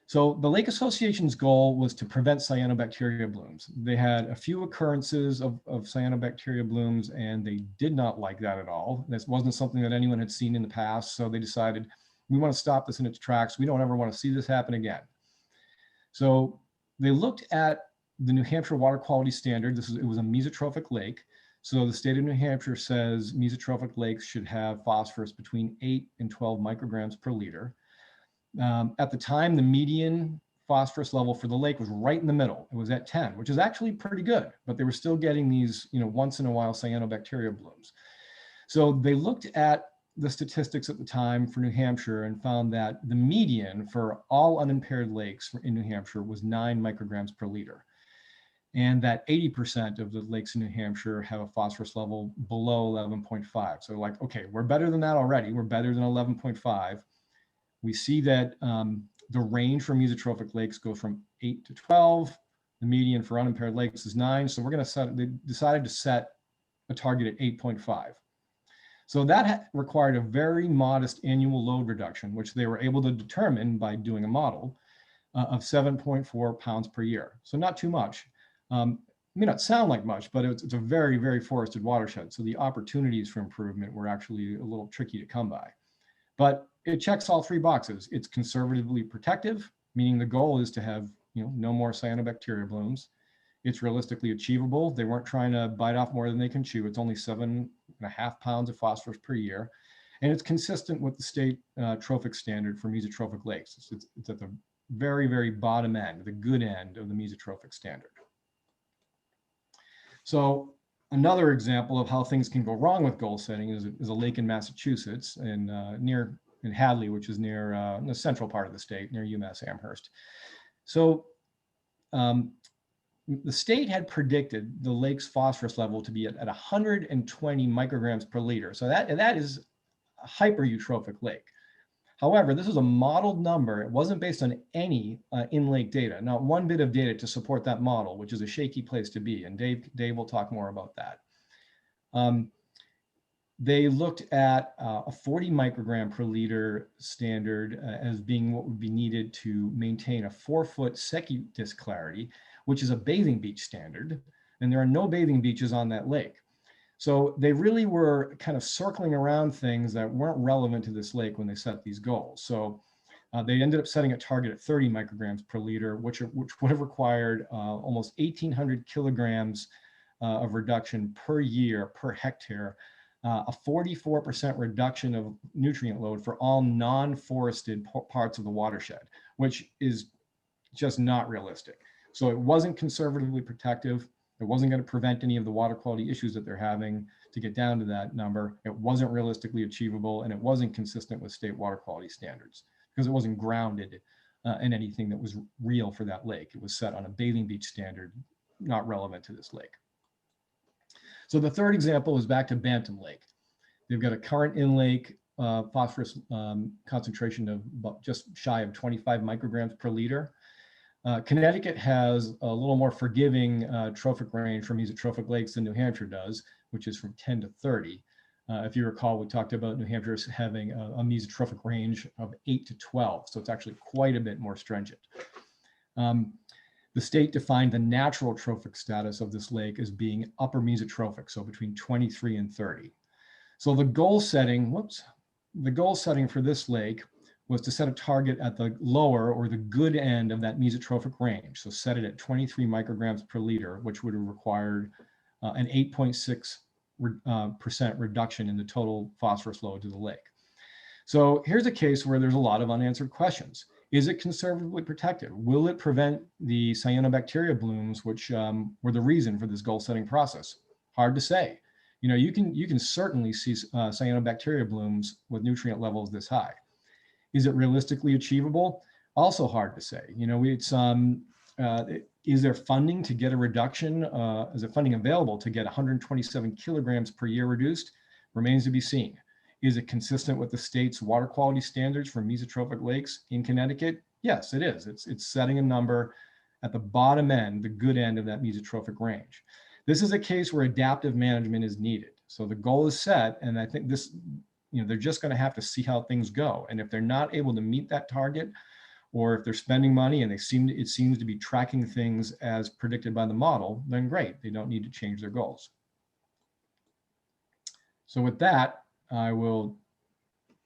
S2: So the Lake Association's goal was to prevent cyanobacteria blooms. They had a few occurrences of cyanobacteria blooms, and they did not like that at all. This wasn't something that anyone had seen in the past. So they decided, we want to stop this in its tracks. We don't ever want to see this happen again. So they looked at the New Hampshire water quality standard. It was a mesotrophic lake. So the state of New Hampshire says mesotrophic lakes should have phosphorus between 8 and 12 micrograms per liter. At the time, the median phosphorus level for the lake was right in the middle. It was at 10, which is actually pretty good, but they were still getting these, once in a while cyanobacteria blooms. So they looked at the statistics at the time for New Hampshire and found that the median for all unimpaired lakes in New Hampshire was 9 micrograms per liter. And that 80% of the lakes in New Hampshire have a phosphorus level below 11.5. So like, okay, we're better than that already. We're better than 11.5. We see that the range for mesotrophic lakes goes from 8 to 12. The median for unimpaired lakes is 9. So they decided to set a target at 8.5. So that required a very modest annual load reduction, which they were able to determine by doing a model of 7.4 pounds per year. So not too much. May not sound like much, but it's a very, very forested watershed. So the opportunities for improvement were actually a little tricky to come by. But it checks all 3 boxes. It's conservatively protective, meaning the goal is to have no more cyanobacteria blooms. It's realistically achievable. They weren't trying to bite off more than they can chew. It's only 7.5 pounds of phosphorus per year. And it's consistent with the state trophic standard for mesotrophic lakes. It's at the very, very bottom end, the good end of the mesotrophic standard. So another example of how things can go wrong with goal setting is a lake in Massachusetts in Hadley, which is near the central part of the state, near UMass Amherst. So the state had predicted the lake's phosphorus level to be at 120 micrograms per liter. So that is a hypereutrophic lake. However, this is a modeled number. It wasn't based on any in-lake data, not one bit of data to support that model, which is a shaky place to be. And Dave will talk more about that. They looked at a 40 microgram per liter standard as being what would be needed to maintain a 4-foot secchi disc clarity, which is a bathing beach standard. And there are no bathing beaches on that lake. So they really were kind of circling around things that weren't relevant to this lake when they set these goals. So they ended up setting a target at 30 micrograms per liter, which would have required almost 1,800 kilograms of reduction per year per hectare, a 44% reduction of nutrient load for all non-forested parts of the watershed, which is just not realistic. So it wasn't conservatively protective. It wasn't going to prevent any of the water quality issues that they're having to get down to that number. It wasn't realistically achievable, and it wasn't consistent with state water quality standards because it wasn't grounded in anything that was real for that lake. It was set on a bathing beach standard, not relevant to this lake. So the third example is back to Bantam Lake. They've got a current in-lake phosphorus concentration of just shy of 25 micrograms per liter. Connecticut has a little more forgiving trophic range for mesotrophic lakes than New Hampshire does, which is from 10 to 30. If you recall, we talked about New Hampshire having a mesotrophic range of 8 to 12, so it's actually quite a bit more stringent. The state defined the natural trophic status of this lake as being upper mesotrophic, so between 23 and 30. So the goal setting for this lake was to set a target at the lower or the good end of that mesotrophic range. So set it at 23 micrograms per liter, which would have required an 8.6% reduction in the total phosphorus load to the lake. So here's a case where there's a lot of unanswered questions. Is it conservatively protected? Will it prevent the cyanobacteria blooms, which were the reason for this goal setting process? Hard to say. You know, you can certainly see cyanobacteria blooms with nutrient levels this high. Is it realistically achievable? Also hard to say. You know, is there funding to get a reduction? Is there funding available to get 127 kilograms per year reduced? Remains to be seen. Is it consistent with the state's water quality standards for mesotrophic lakes in Connecticut? Yes, it is. It's setting a number at the bottom end, the good end of that mesotrophic range. This is a case where adaptive management is needed. So the goal is set, and I think this, you know, they're just going to have to see how things go. And if they're not able to meet that target, or if they're spending money and it seems to be tracking things as predicted by the model, then great, they don't need to change their goals. So with that, I will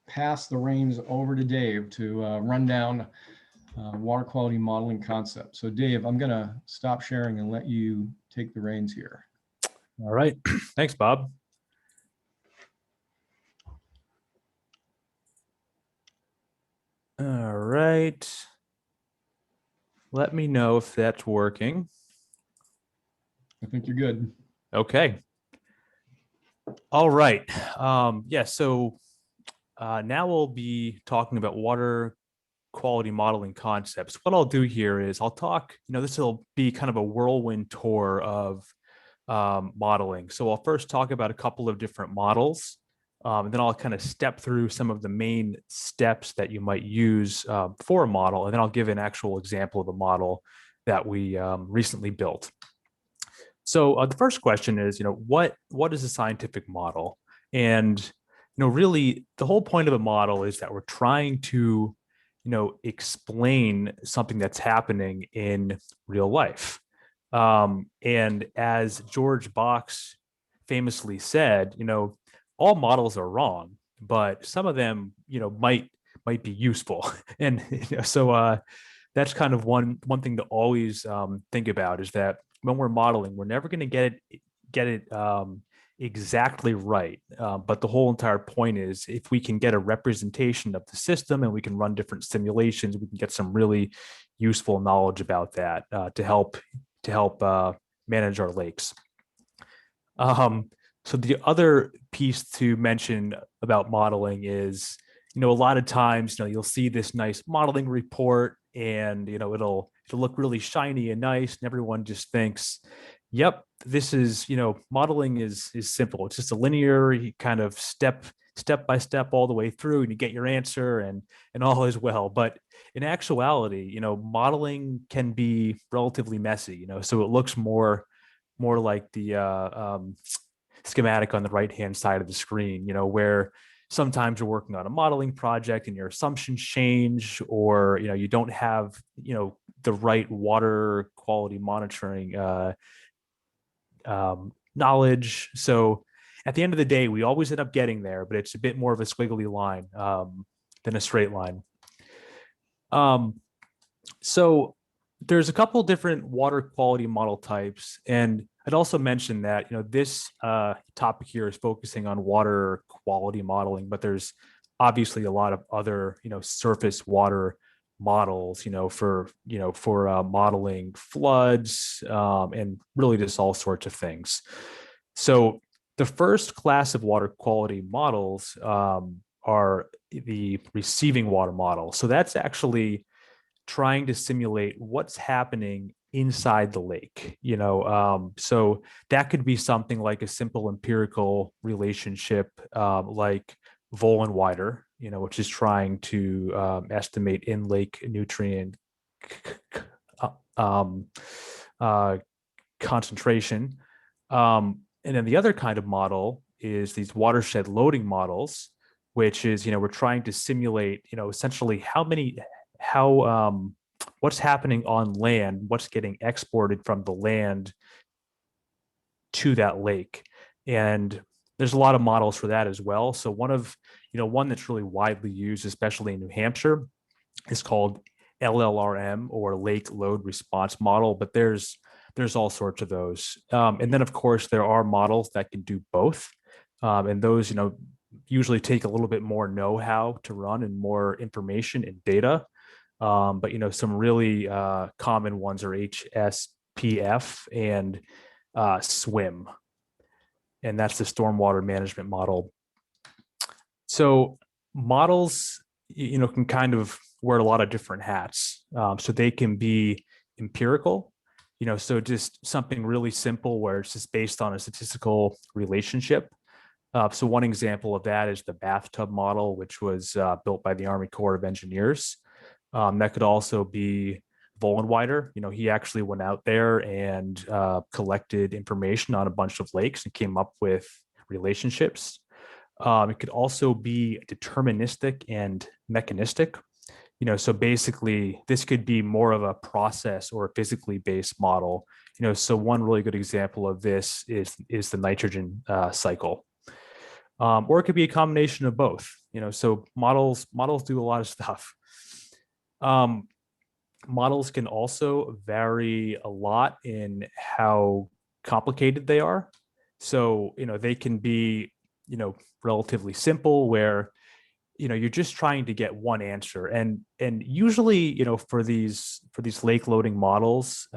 S2: pass the reins over to Dave to run down water quality modeling concepts. So Dave, I'm going to stop sharing and let you take the reins here.
S3: All right. Thanks, Bob. All right. Let me know if that's working.
S2: I think you're good.
S3: Okay. All right. Yeah, so now we'll be talking about water quality modeling concepts. What I'll do here is I'll talk, this will be kind of a whirlwind tour of modeling. So I'll first talk about a couple of different models, and then I'll kind of step through some of the main steps that you might use for a model, and then I'll give an actual example of a model that we recently built. So the first question is, what is a scientific model? And really, the whole point of a model is that we're trying to, explain something that's happening in real life. And as George Box famously said, all models are wrong, but some of them, might be useful. And so that's kind of one thing to always think about, is that when we're modeling, we're never going to get it exactly right. But the whole entire point is, if we can get a representation of the system and we can run different simulations, we can get some really useful knowledge about that to help manage our lakes. So the other piece to mention about modeling is, a lot of times, you'll see this nice modeling report, and it'll look really shiny and nice, and everyone just thinks, yep, this is, modeling is simple. It's just a linear kind of step by step all the way through, and you get your answer, and all is well. But in actuality, modeling can be relatively messy, so it looks more like the schematic on the right hand side of the screen, where sometimes you're working on a modeling project and your assumptions change, or you don't have the right water quality monitoring knowledge. So at the end of the day, we always end up getting there, but it's a bit more of a squiggly line than a straight line. So there's a couple different water quality model types, and I'd also mention that this topic here is focusing on water quality modeling, but there's obviously a lot of other surface water models for modeling floods and really just all sorts of things. So the first class of water quality models are the receiving water model. So that's actually trying to simulate what's happening inside the lake. So that could be something like a simple empirical relationship, like vol and wider, which is trying to estimate in lake nutrient concentration. And then the other kind of model is these watershed loading models, which is, we're trying to simulate, essentially what's happening on land, what's getting exported from the land to that lake. And there's a lot of models for that as well. So one that's really widely used, especially in New Hampshire, is called LLRM, or Lake Load Response Model, but there's all sorts of those. And then of course there are models that can do both. And those, usually take a little bit more know-how to run and more information and data. But some really common ones are HSPF and SWIM, and that's the stormwater management model. So models, can kind of wear a lot of different hats. So they can be empirical, so just something really simple where it's just based on a statistical relationship. So one example of that is the bathtub model, which was built by the Army Corps of Engineers. That could also be Vollenweider. He actually went out there and collected information on a bunch of lakes and came up with relationships. It could also be deterministic and mechanistic. So basically, this could be more of a process or a physically based model. So one really good example of this is the nitrogen cycle, or it could be a combination of both. So models do a lot of stuff. Models can also vary a lot in how complicated they are. So they can be relatively simple where you're just trying to get one answer, and usually for these lake loading models,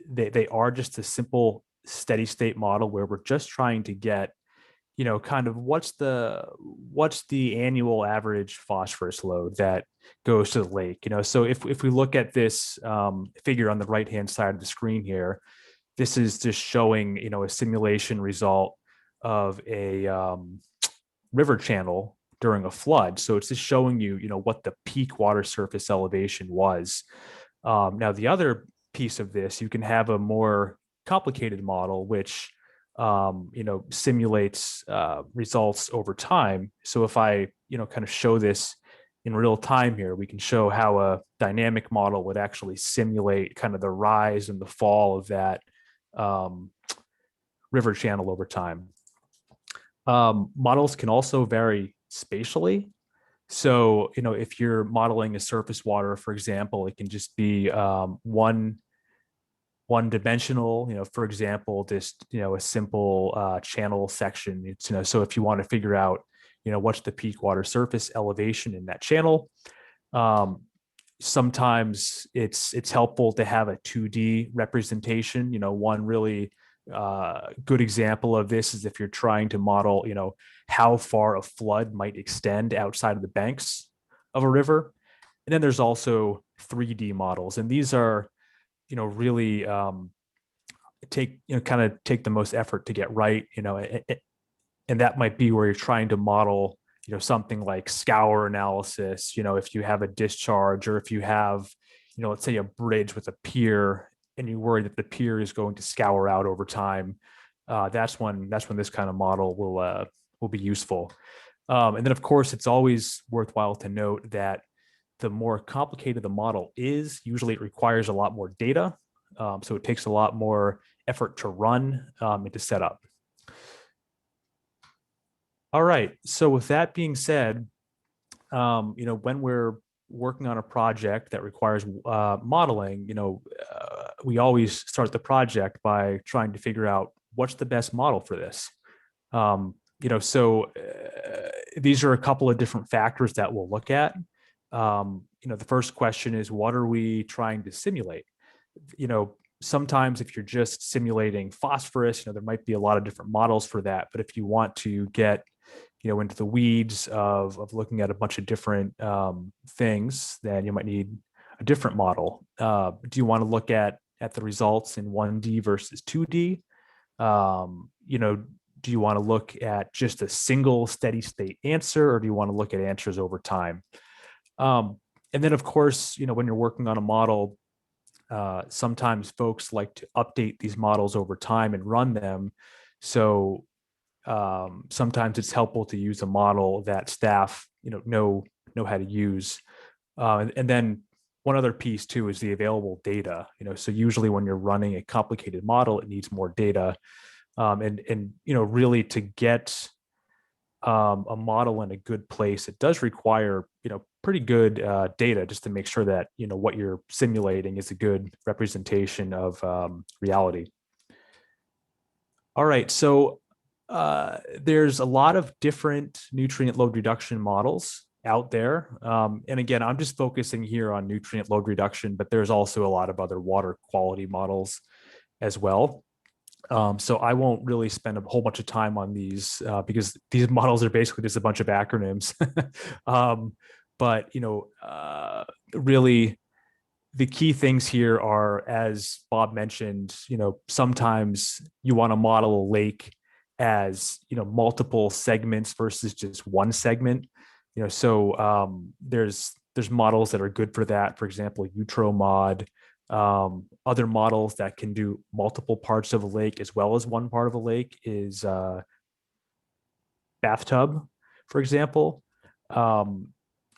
S3: they are just a simple steady state model where we're just trying to get kind of what's the annual average phosphorus load that goes to the lake. So if we look at this figure on the right hand side of the screen here, this is just showing a simulation result of a river channel during a flood. So it's just showing you what the peak water surface elevation was. Now the other piece of this, you can have a more complicated model which simulates results over time. So if I kind of show this in real time here, we can show how a dynamic model would actually simulate kind of the rise and the fall of that river channel over time. Models can also vary spatially. So, if you're modeling a surface water, for example, it can just be one dimensional, for example, just, a simple channel section. It's, so if you want to figure out, what's the peak water surface elevation in that channel, sometimes it's helpful to have a 2D representation. One really good example of this is if you're trying to model, how far a flood might extend outside of the banks of a river. And then there's also 3D models, and these are, really take the most effort to get right, and that might be where you're trying to model, something like scour analysis, if you have a discharge, or if you have, let's say a bridge with a pier and you worry that the pier is going to scour out over time. That's when this kind of model will be useful. And then of course, it's always worthwhile to note that the more complicated the model is, usually it requires a lot more data. So it takes a lot more effort to run and to set up. All right. So with that being said, when we're working on a project that requires modeling, we always start the project by trying to figure out what's the best model for this. So these are a couple of different factors that we'll look at. The first question is, what are we trying to simulate? Sometimes if you're just simulating phosphorus, there might be a lot of different models for that. But if you want to get, into the weeds of looking at a bunch of different things, then you might need a different model. Do you want to look at the results in 1D versus 2D? Do you want to look at just a single steady state answer, or do you want to look at answers over time? And then, of course, when you're working on a model, sometimes folks like to update these models over time and run them. So sometimes it's helpful to use a model that staff, know how to use. And then one other piece too is the available data. So usually when you're running a complicated model, it needs more data. And really to get a model in a good place, it does require, pretty good data just to make sure that, what you're simulating is a good representation of reality. All right, so there's a lot of different nutrient load reduction models, out there. And again, I'm just focusing here on nutrient load reduction, but there's also a lot of other water quality models as well. So I won't really spend a whole bunch of time on these because these models are basically just a bunch of acronyms. But really, the key things here are, as Bob mentioned, sometimes you want to model a lake as multiple segments versus just one segment. So there's models that are good for that. For example, Utromod. Other models that can do multiple parts of a lake as well as one part of a lake is Bathtub, for example.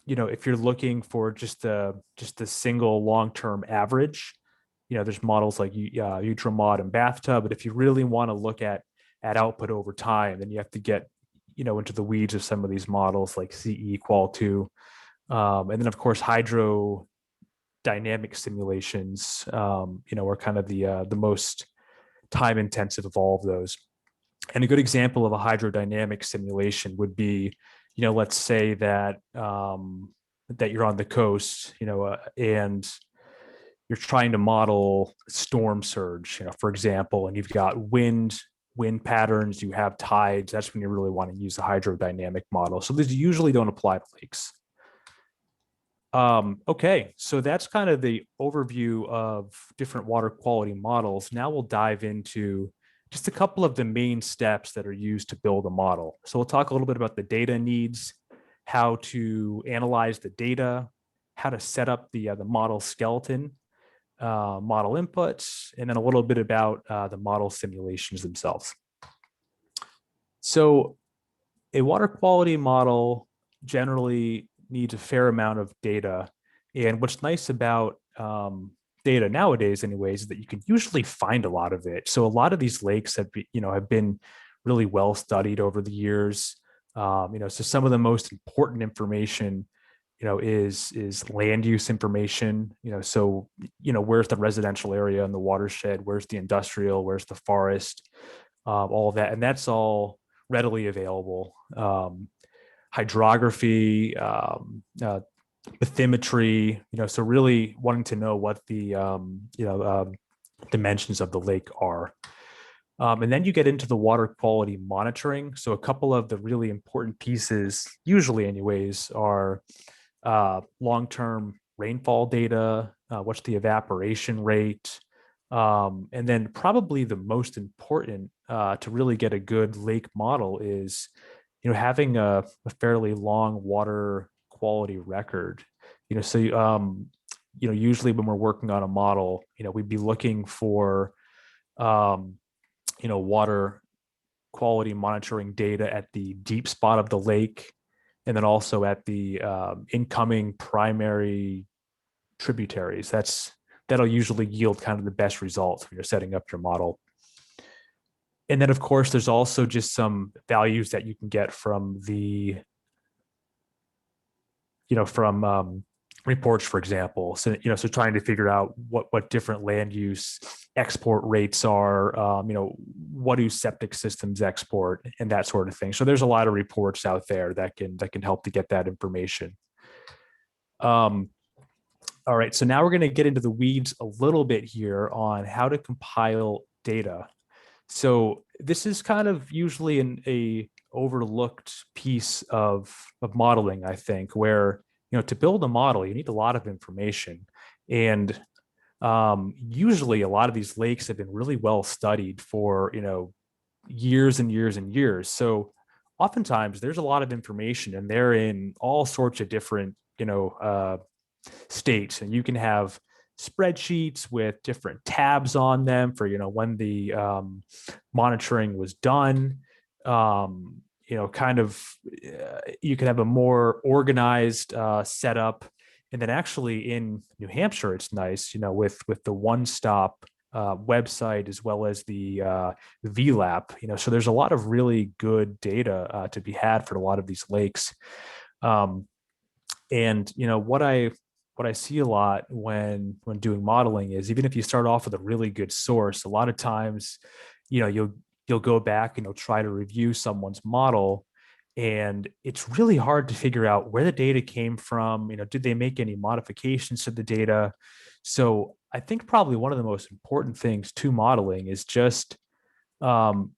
S3: If you're looking for just a single long-term average, there's models like Utromod and Bathtub. But if you really want to look at output over time, then you have to get into the weeds of some of these models like CE Qual 2, and then of course hydrodynamic simulations. Are kind of the most time intensive of all of those. And a good example of a hydrodynamic simulation would be, let's say that that you're on the coast, and you're trying to model storm surge, for example, and you've got wind patterns, you have tides. That's when you really want to use a hydrodynamic model. So these usually don't apply to lakes. Okay, so that's kind of the overview of different water quality models. Now we'll dive into just a couple of the main steps that are used to build a model. So we'll talk a little bit about the data needs, how to analyze the data, how to set up the model skeleton, model inputs, and then a little bit about the model simulations themselves. So a water quality model generally needs a fair amount of data. And what's nice about data nowadays, anyways, is that you can usually find a lot of it. So a lot of these lakes have been really well studied over the years. So some of the most important information, is land use information. So where's the residential area in the watershed? Where's the industrial? Where's the forest? All of that, and that's all readily available. Hydrography, bathymetry, so really wanting to know what the dimensions of the lake are. And then you get into the water quality monitoring. So a couple of the really important pieces, usually anyways, are long-term rainfall data, what's the evaporation rate, and then probably the most important to really get a good lake model is having a fairly long water quality record. So usually when we're working on a model, we'd be looking for water quality monitoring data at the deep spot of the lake, and then also at the incoming primary tributaries. That'll usually yield kind of the best results when you're setting up your model. And then, of course, there's also just some values that you can get from the, from reports, for example. So, so trying to figure out what different land use export rates are, what do septic systems export, and that sort of thing. So there's a lot of reports out there that can help to get that information. All right, so now we're going to get into the weeds a little bit here on how to compile data. So this is kind of usually a overlooked piece of modeling, I think, where, to build a model, you need a lot of information. And usually a lot of these lakes have been really well studied for, years and years and years. So oftentimes there's a lot of information and they're in all sorts of different, states, and you can have spreadsheets with different tabs on them for when the monitoring was done. You can have a more organized setup, and then actually in New Hampshire it's nice with the one-stop website as well as the VLAP. So there's a lot of really good data to be had for a lot of these lakes. And what I see a lot when doing modeling is, even if you start off with a really good source, a lot of times, you'll go back and you'll try to review someone's model, And it's really hard to figure out where the data came from. Did they make any modifications to the data? So I think probably one of the most important things to modeling is just um,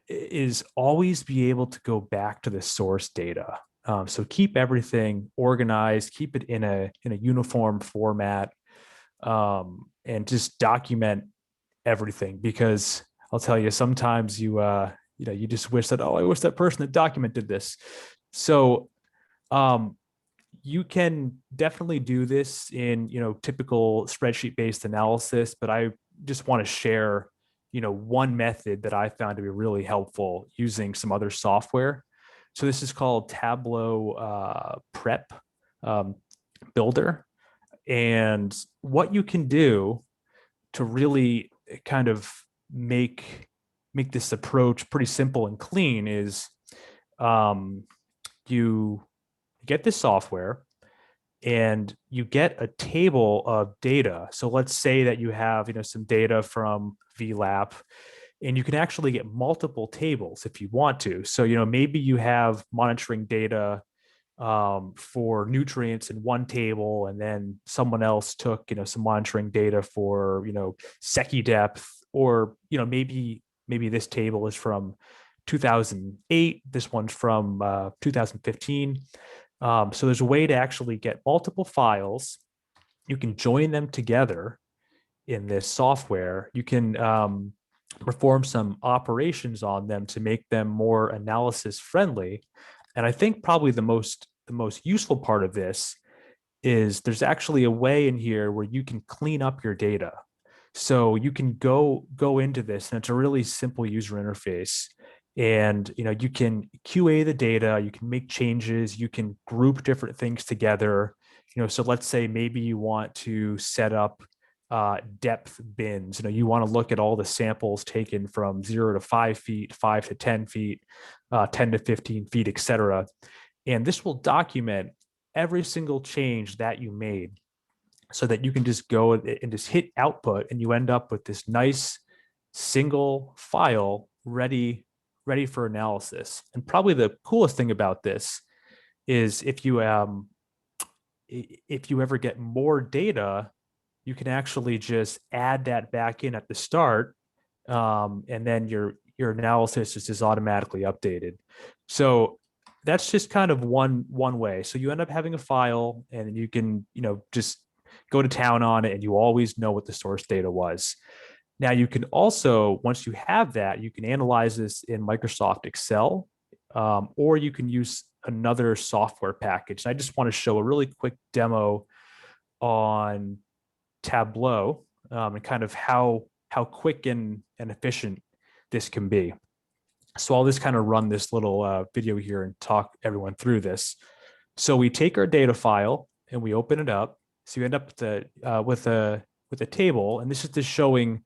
S3: is always be able to go back to the source data. So keep everything organized, keep it in a uniform format, and just document everything, because I'll tell you, sometimes you just wish that, oh, I wish that person that documented this. So you can definitely do this in typical spreadsheet based analysis, but I just want to share one method that I found to be really helpful using some other software. So this is called Tableau Prep Builder. And what you can do to really kind of make this approach pretty simple and clean is you get this software and you get a table of data. So let's say that you have some data from VLAP, and you can actually get multiple tables if you want to. So maybe you have monitoring data for nutrients in one table, and then someone else took some monitoring data for Secchi depth, or maybe this table is from 2008, this one's from 2015. So there's a way to actually get multiple files. You can join them together in this software. You can perform some operations on them to make them more analysis friendly. And I think probably the most useful part of this is there's actually a way in here where you can clean up your data. So you can go into this, and it's a really simple user interface. And you can QA the data, you can make changes, you can group different things together. So let's say maybe you want to set up depth bins. You want to look at all the samples taken from 0 to 5 feet, 5 to 10 feet, 10 to 15 feet, etc. And this will document every single change that you made, so that you can just go and just hit output, and you end up with this nice single file ready for analysis. And probably the coolest thing about this is if you ever get more data, you can actually just add that back in at the start, and then your analysis is just automatically updated. So that's just kind of one way. So you end up having a file, and you can just go to town on it, and you always know what the source data was. Now you can also, once you have that, you can analyze this in Microsoft Excel, or you can use another software package. And I just want to show a really quick demo on Tableau, and kind of how quick and efficient this can be. So I'll just kind of run this little video here and talk everyone through this. So we take our data file and we open it up. So you end up with a table, and this is just showing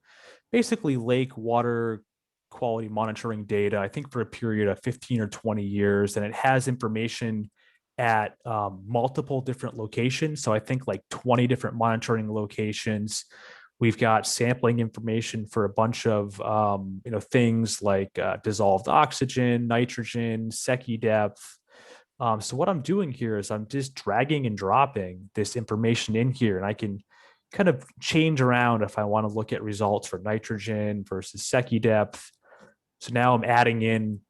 S3: basically lake water quality monitoring data, I think for a period of 15 or 20 years. And it has information at multiple different locations. So I think like 20 different monitoring locations. We've got sampling information for a bunch of things like dissolved oxygen, nitrogen, Secchi depth. So what I'm doing here is I'm just dragging and dropping this information in here, and I can kind of change around if I want to look at results for nitrogen versus Secchi depth. So now I'm adding in,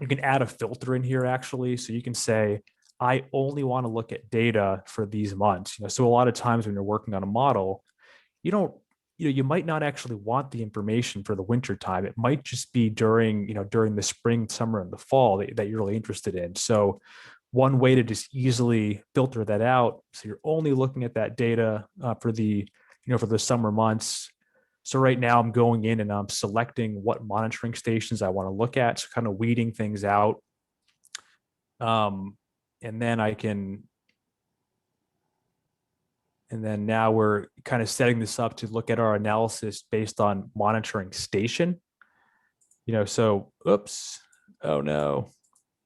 S3: you can add a filter in here actually. So you can say, I only want to look at data for these months. So a lot of times when you're working on a model, you might not actually want the information for the winter time. It might just be during the spring, summer, and the fall that you're really interested in. So one way to just easily filter that out, so you're only looking at that data for the summer months. So right now I'm going in and I'm selecting what monitoring stations I want to look at, so kind of weeding things out. And then now we're kind of setting this up to look at our analysis based on monitoring station. So oops, oh no,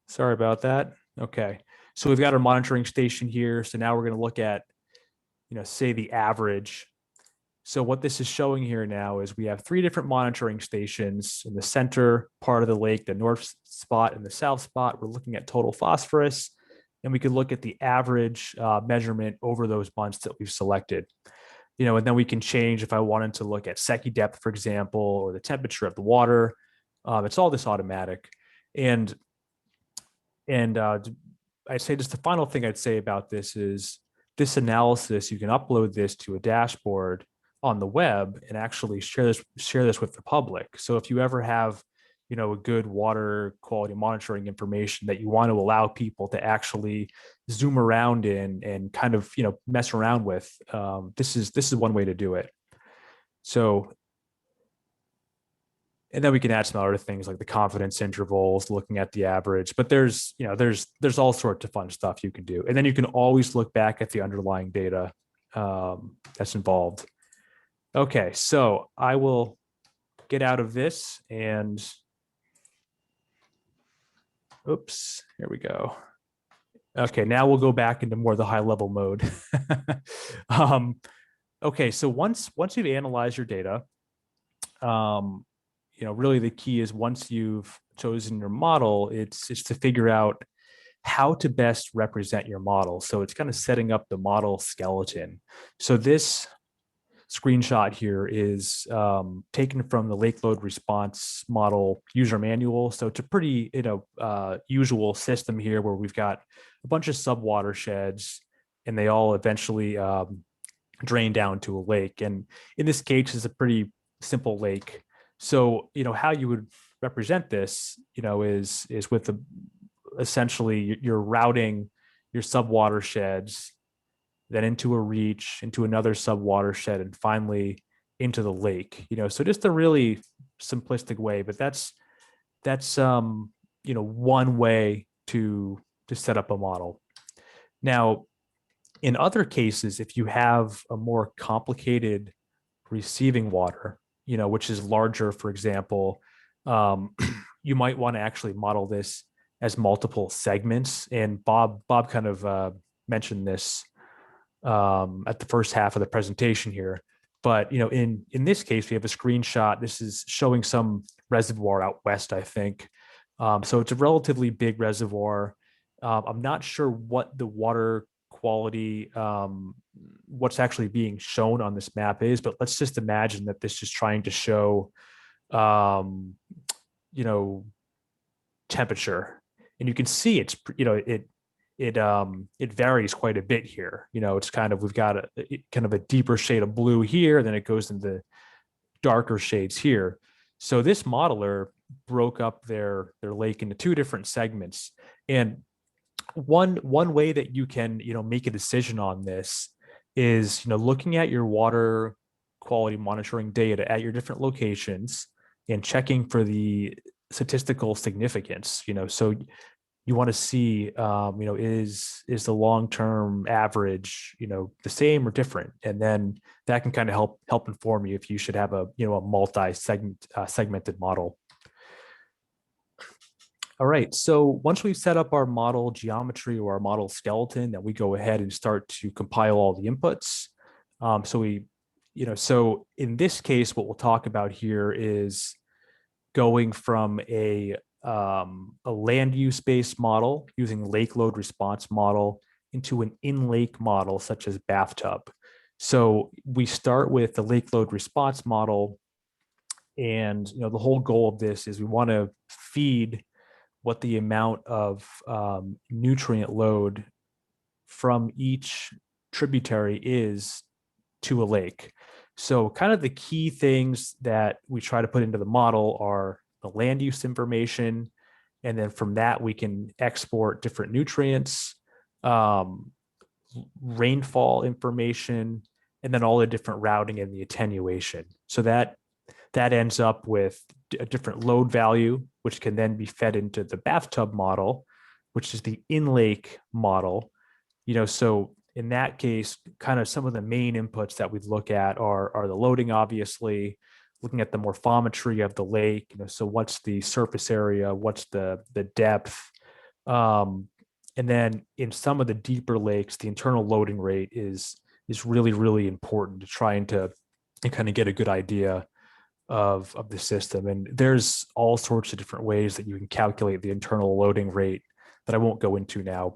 S3: sorry about that. Okay, so we've got our monitoring station here. So now we're going to look at, say the average. So what this is showing here now is we have 3 different monitoring stations in the center part of the lake, the north spot and the south spot. We're looking at total phosphorus, and we could look at the average measurement over those months that we've selected. And then we can change if I wanted to look at Secchi depth, for example, or the temperature of the water. It's all this automatic. And I'd say just the final thing I'd say about this is this analysis, you can upload this to a dashboard on the web and actually share this with the public. So if you ever have, a good water quality monitoring information that you want to allow people to actually zoom around in and kind of, mess around with, this is one way to do it. So, and then we can add some other things like the confidence intervals, looking at the average, but there's all sorts of fun stuff you can do. And then you can always look back at the underlying data that's involved. Okay, so I will get out of this and oops, here we go. Okay, now we'll go back into more of the high level mode. Okay, so once you've analyzed your data, really the key is once you've chosen your model, it's to figure out how to best represent your model. So it's kind of setting up the model skeleton. So this screenshot here is taken from the lake load response model user manual. So it's a pretty usual system here where we've got a bunch of sub watersheds and they all eventually drain down to a lake. And in this case, it's a pretty simple lake. So how you would represent this is with essentially you're routing your sub watersheds then into a reach, into another sub watershed, and finally into the lake. So just a really simplistic way, but that's one way to set up a model. Now, in other cases, if you have a more complicated receiving water, which is larger, for example, you might want to actually model this as multiple segments. And Bob kind of mentioned this at the first half of the presentation here. But in this case, we have a screenshot. This is showing some reservoir out west, I think. So it's a relatively big reservoir. I'm not sure what the water quality, what's actually being shown on this map is, but let's just imagine that this is trying to show, temperature, and you can see it's, it varies quite a bit here. It's kind of, we've got a deeper shade of blue here, then it goes into darker shades here. So this modeler broke up their lake into 2 different segments. And one way that you can, make a decision on this is, looking at your water quality monitoring data at your different locations and checking for the statistical significance. So you want to see, is the long-term average, the same or different, and then that can kind of help inform you if you should have a segmented model. All right, so once we've set up our model geometry or our model skeleton, then we go ahead and start to compile all the inputs. So in this case, what we'll talk about here is going from a land use based model using lake load response model into an in-lake model such as bathtub. So we start with the lake load response model, and the whole goal of this is we want to feed what the amount of nutrient load from each tributary is to a lake. So kind of the key things that we try to put into the model are the land use information, and then from that we can export different nutrients, rainfall information, and then all the different routing and the attenuation. So that ends up with a different load value, which can then be fed into the bathtub model, which is the in-lake model. So in that case, kind of some of the main inputs that we look at are the loading, obviously, looking at the morphometry of the lake. So what's the surface area, what's the depth, and then in some of the deeper lakes, the internal loading rate is really, really important to trying to and kind of get a good idea of the system. And there's all sorts of different ways that you can calculate the internal loading rate that I won't go into now.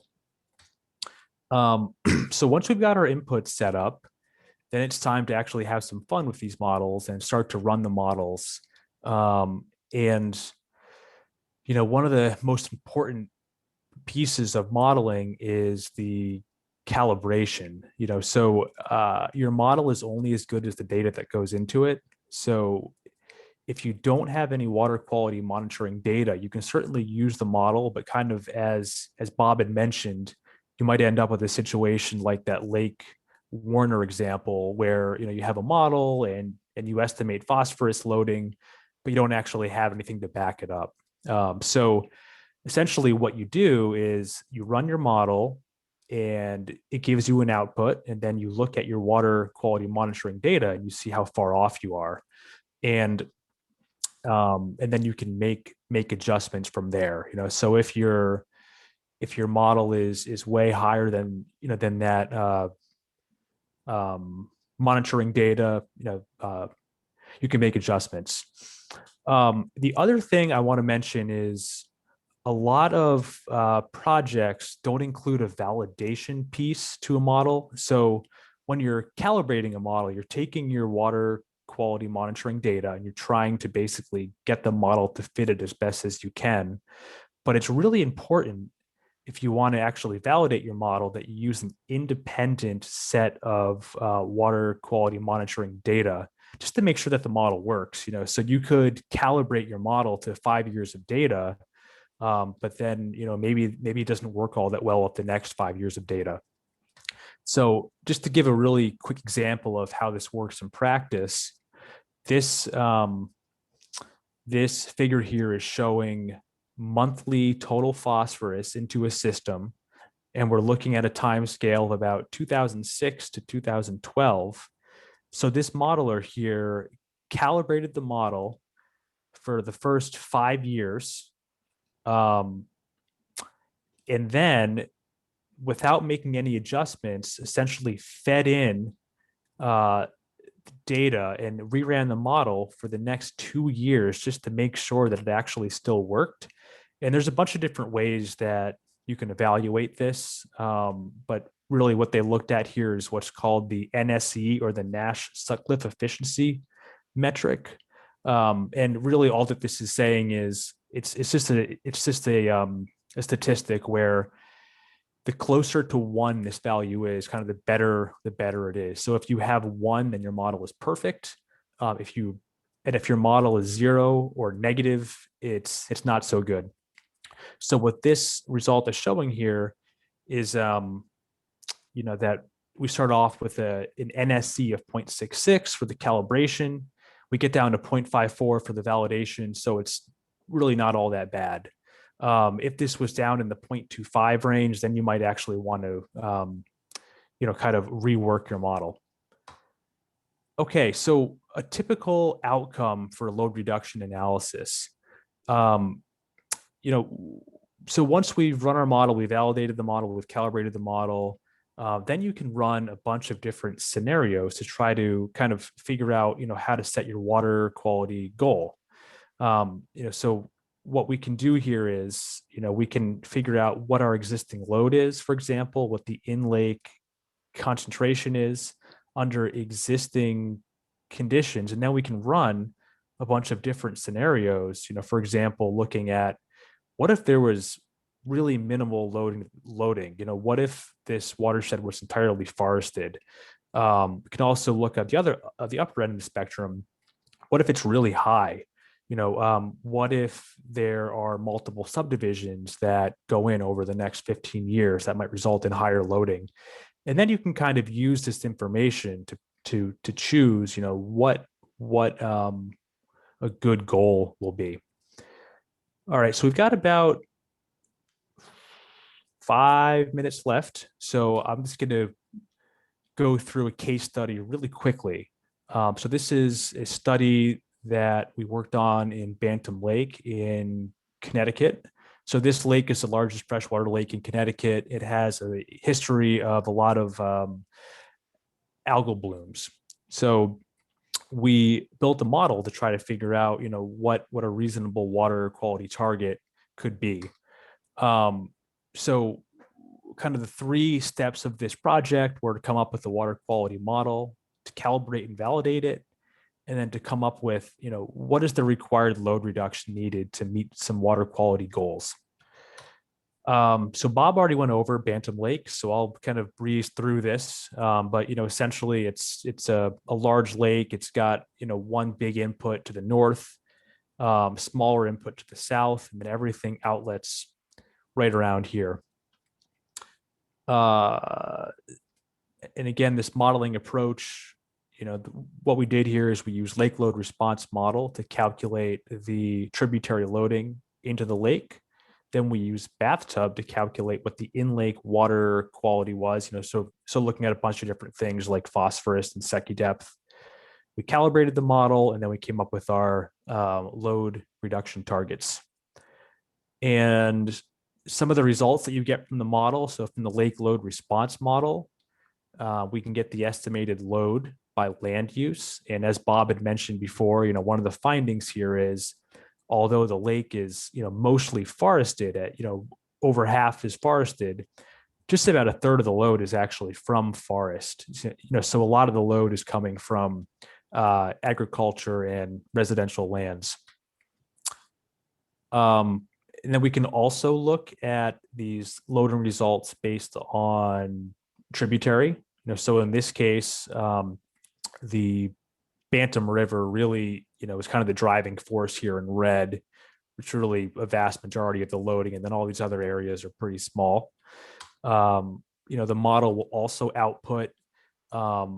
S3: So once we've got our inputs set up, then it's time to actually have some fun with these models and start to run the models. And one of the most important pieces of modeling is the calibration. So your model is only as good as the data that goes into it. So if you don't have any water quality monitoring data, you can certainly use the model, but kind of as Bob had mentioned, you might end up with a situation like that Lake Warner example where you have a model and you estimate phosphorus loading, but you don't actually have anything to back it up. So essentially what you do is you run your model and it gives you an output, and then you look at your water quality monitoring data and you see how far off you are. And then you can make adjustments from there. So if your model is way higher than than that monitoring data, you can make adjustments. The other thing I want to mention is a lot of projects don't include a validation piece to a model. So when you're calibrating a model, you're taking your water quality monitoring data and you're trying to basically get the model to fit it as best as you can. But it's really important, if you want to actually validate your model, that you use an independent set of water quality monitoring data just to make sure that the model works. So you could calibrate your model to 5 years of data, but then maybe it doesn't work all that well with the next 5 years of data. So just to give a really quick example of how this works in practice, this figure here is showing monthly total phosphorus into a system, and we're looking at a time scale of about 2006 to 2012. So this modeler here calibrated the model for the first 5 years, and then without making any adjustments, essentially fed in data and reran the model for the next 2 years just to make sure that it actually still worked. And there's a bunch of different ways that you can evaluate this, but really what they looked at here is what's called the NSE, or the Nash Succliff efficiency metric. And really all that this is saying is it's just a statistic where the closer to 1 this value is, kind of the better it is. So if you have 1, then your model is perfect. If your model is 0 or negative, it's not so good. So what this result is showing here is that we start off with an NSE of 0.66 for the calibration. We get down to 0.54 for the validation, so it's really not all that bad. If this was down in the 0.25 range, then you might actually want to, kind of rework your model. Okay, so a typical outcome for load reduction analysis. So once we've run our model, we validated the model, we've calibrated the model, then you can run a bunch of different scenarios to try to kind of figure out, how to set your water quality goal. So what we can do here is, we can figure out what our existing load is, for example, what the in-lake concentration is under existing conditions. And then we can run a bunch of different scenarios, for example, looking at what if there was really minimal loading, what if this watershed was entirely forested? We can also look at the upper end of the spectrum. What if it's really high? What if there are multiple subdivisions that go in over the next 15 years that might result in higher loading? And then you can kind of use this information to choose, what a good goal will be. All right, so we've got about 5 minutes left. So I'm just going to go through a case study really quickly. So this is a study that we worked on in Bantam Lake in Connecticut. So this lake is the largest freshwater lake in Connecticut. It has a history of a lot of algal blooms. So we built a model to try to figure out, what a reasonable water quality target could be. So kind of the 3 steps of this project were to come up with a water quality model, to calibrate and validate it, and then to come up with, what is the required load reduction needed to meet some water quality goals. So Bob already went over Bantam Lake, so I'll kind of breeze through this. But essentially, it's a large lake. It's got one big input to the north, smaller input to the south, and then everything outlets right around here. And again, this modeling approach, what we did here is we used lake load response model to calculate the tributary loading into the lake. Then we used bathtub to calculate what the in-lake water quality was, so looking at a bunch of different things like phosphorus and Secchi depth. We calibrated the model, and then we came up with our load reduction targets. And some of the results that you get from the model, so from the lake load response model, we can get the estimated load by land use. And as Bob had mentioned before, one of the findings here is, although the lake is, mostly forested at, over half is forested, just about a third of the load is actually from forest. So a lot of the load is coming from agriculture and residential lands. And then we can also look at these loading results based on tributary. So in this case, the Bantam River really, is kind of the driving force here in red, which really a vast majority of the loading, and then all these other areas are pretty small. The model will also output, what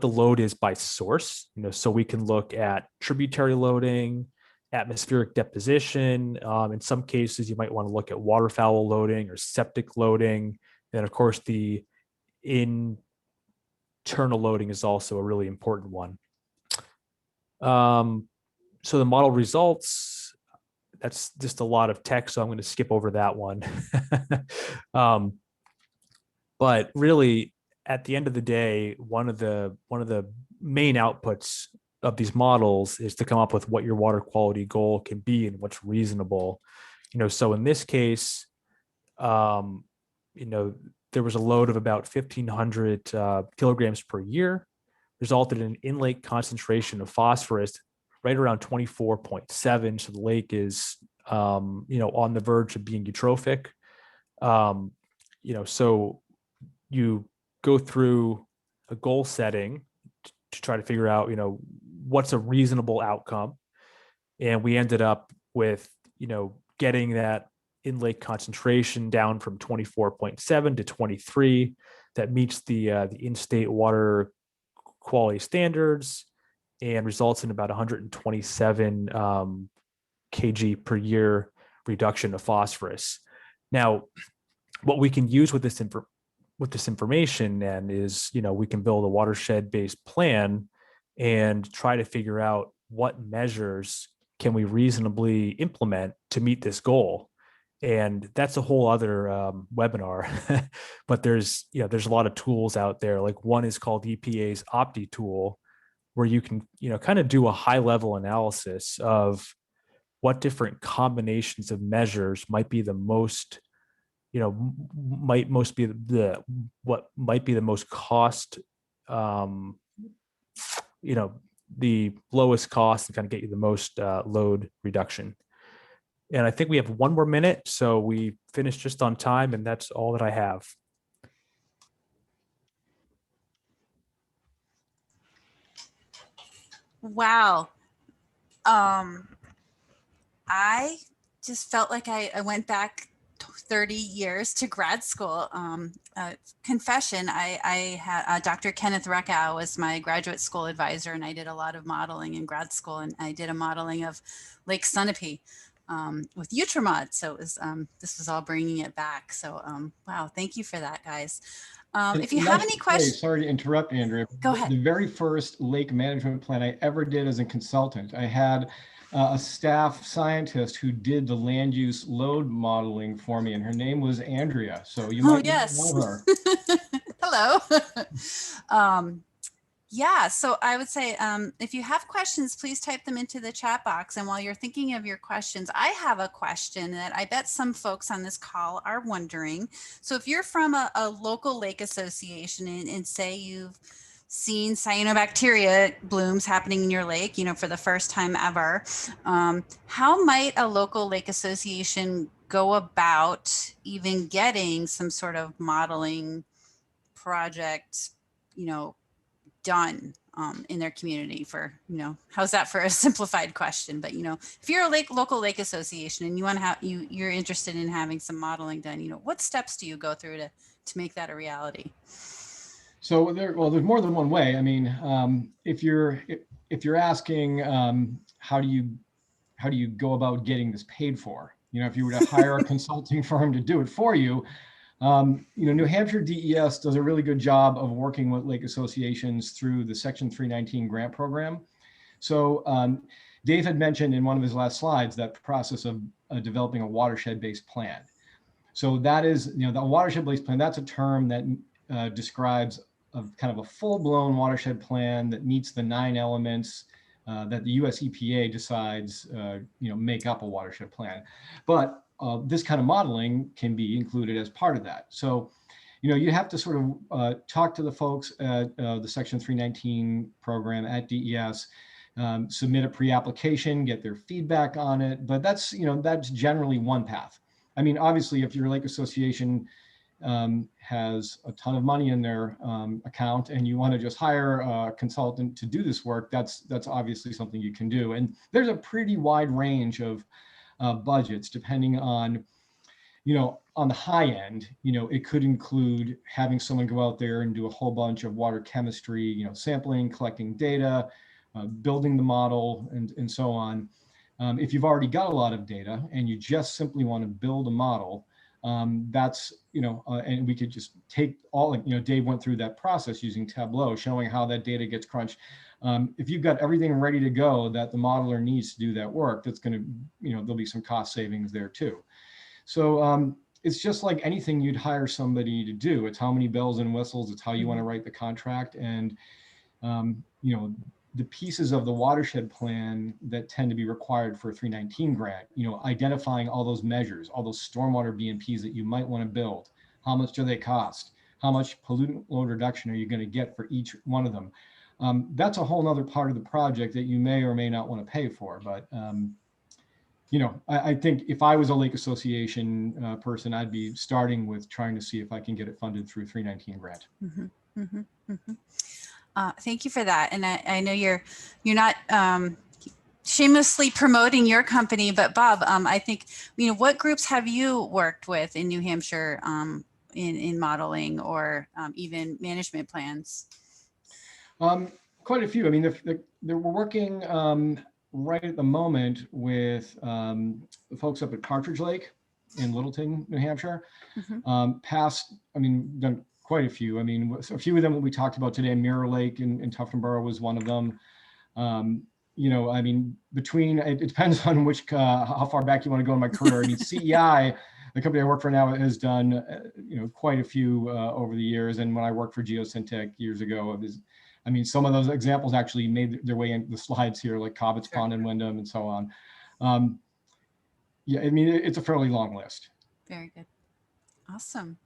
S3: the load is by source. So we can look at tributary loading, atmospheric deposition. In some cases, you might want to look at waterfowl loading or septic loading. And of course, the internal loading is also a really important one. So the model results, that's just a lot of text, so I'm going to skip over that one. But really, at the end of the day, one of the main outputs of these models is to come up with what your water quality goal can be and what's reasonable. So in this case, there was a load of about 1,500 kilograms per year, resulted in an in-lake concentration of phosphorus right around 24.7. So the lake is, on the verge of being eutrophic. So you go through a goal setting to try to figure out, what's a reasonable outcome. And we ended up with, getting that in-lake concentration down from 24.7 to 23. That meets the in-state water quality standards and results in about 127 kg per year reduction of phosphorus. Now, what we can use with this information then is, we can build a watershed-based plan and try to figure out what measures can we reasonably implement to meet this goal. And that's a whole other webinar. But there's a lot of tools out there. Like one is called EPA's Opti tool, where you can, kind of do a high level analysis of what different combinations of measures might be the most, what might be the most cost, the lowest cost and kind of get you the most load reduction. And I think we have 1 more minute, so we finished just on time, and that's all that I have.
S1: Wow. I just felt like I went back 30 years to grad school. Confession, I had Dr. Kenneth Reckow was my graduate school advisor, and I did a lot of modeling in grad school, and I did a modeling of Lake Sunapee with Ultramod. So it was, this was all bringing it back. So wow, thank you for that, guys. If you have any questions.
S2: Sorry to interrupt, Andrea.
S1: Go ahead.
S2: The very first lake management plan I ever did as a consultant, I had a staff scientist who did the land use load modeling for me, and her name was Andrea. So you might know her.
S1: Hello. Yeah, so I would say if you have questions, please type them into the chat box. And while you're thinking of your questions, I have a question that I bet some folks on this call are wondering. So if you're from a local lake association and say you've seen cyanobacteria blooms happening in your lake, for the first time ever, how might a local lake association go about even getting some sort of modeling project, done in their community for, how's that for a simplified question? But, if you're a local lake association and you want to have, you're interested in having some modeling done, what steps do you go through to make that a reality?
S2: So there's more than one way. I mean, if you're asking, how do you go about getting this paid for? If you were to hire a consulting firm to do it for you, New Hampshire DES does a really good job of working with lake associations through the Section 319 grant program. So Dave had mentioned in one of his last slides that process of developing a watershed-based plan. So that is, the watershed-based plan, that's a term that describes kind of a full-blown watershed plan that meets the 9 elements that the US EPA decides, make up a watershed plan. But this kind of modeling can be included as part of that. So, you have to sort of talk to the folks at the Section 319 program at DES, submit a pre-application, get their feedback on it. But that's generally one path. I mean, obviously, if your lake association has a ton of money in their account and you want to just hire a consultant to do this work, that's obviously something you can do. And there's a pretty wide range of budgets depending on, on the high end, it could include having someone go out there and do a whole bunch of water chemistry, sampling, collecting data, building the model, and so on. If you've already got a lot of data and you just simply want to build a model, that's, and we could just take all, Dave went through that process using Tableau, showing how that data gets crunched. If you've got everything ready to go that the modeler needs to do that work, that's going to, there'll be some cost savings there too. So it's just like anything you'd hire somebody to do. It's how many bells and whistles, it's how you want to write the contract. And, the pieces of the watershed plan that tend to be required for a 319 grant, identifying all those measures, all those stormwater BMPs that you might want to build. How much do they cost? How much pollutant load reduction are you going to get for each one of them? That's a whole nother part of the project that you may or may not want to pay for. But, I think if I was a lake association person, I'd be starting with trying to see if I can get it funded through 319 grant.
S1: Mm-hmm, mm-hmm, mm-hmm. Thank you for that. And I know you're not shamelessly promoting your company, but Bob, I think, what groups have you worked with in New Hampshire in modeling or even management plans?
S2: Quite a few. I mean, we're working right at the moment with the folks up at Partridge Lake in Littleton, New Hampshire. Mm-hmm. Done quite a few. I mean, a few of them that we talked about today, Mirror Lake in Tuftonboro was one of them. It depends on how far back you want to go in my career. I mean, CEI, the company I work for now, has done, quite a few over the years. And when I worked for Geosyntec years ago, some of those examples actually made their way into the slides here, like Cobbett's Pond and Wyndham and so on. It's a fairly long list.
S1: Very good. Awesome.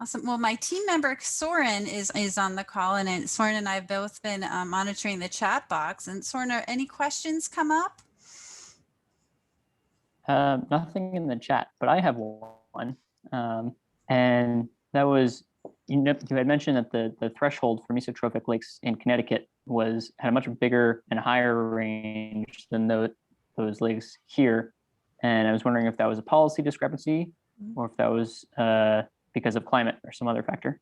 S1: Awesome. Well, my team member Soren is on the call, and Soren and I have both been monitoring the chat box. And Soren, are any questions come up?
S4: Nothing in the chat, but I have one, and that was you had mentioned that the threshold for mesotrophic lakes in Connecticut had a much bigger and higher range than those lakes here, and I was wondering if that was a policy discrepancy or if that was because of climate or some other factor.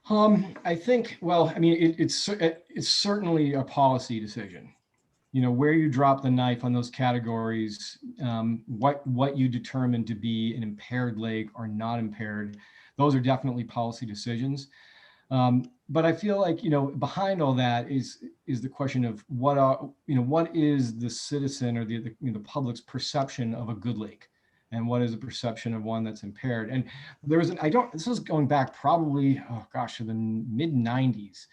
S2: I think, it's certainly a policy decision. Where you drop the knife on those categories, what you determine to be an impaired lake or not impaired, those are definitely policy decisions. But I feel like, behind all that is the question of what is the citizen or the public's perception of a good lake? And what is the perception of one that's impaired? And this was going back probably, to the mid 90s.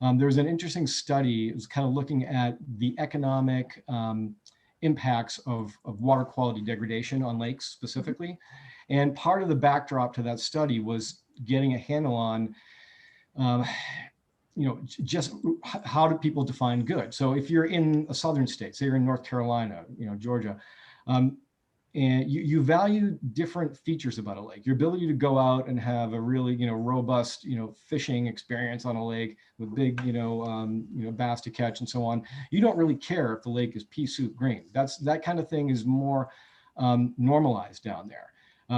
S2: There was an interesting study. It was kind of looking at the economic impacts of water quality degradation on lakes specifically. And part of the backdrop to that study was getting a handle on, just how do people define good? So if you're in a southern state, say you're in North Carolina, Georgia, and you value different features about a lake, your ability to go out and have a really, robust, fishing experience on a lake with big, bass to catch and so on. You don't really care if the lake is pea soup green. That kind of thing is more normalized down there.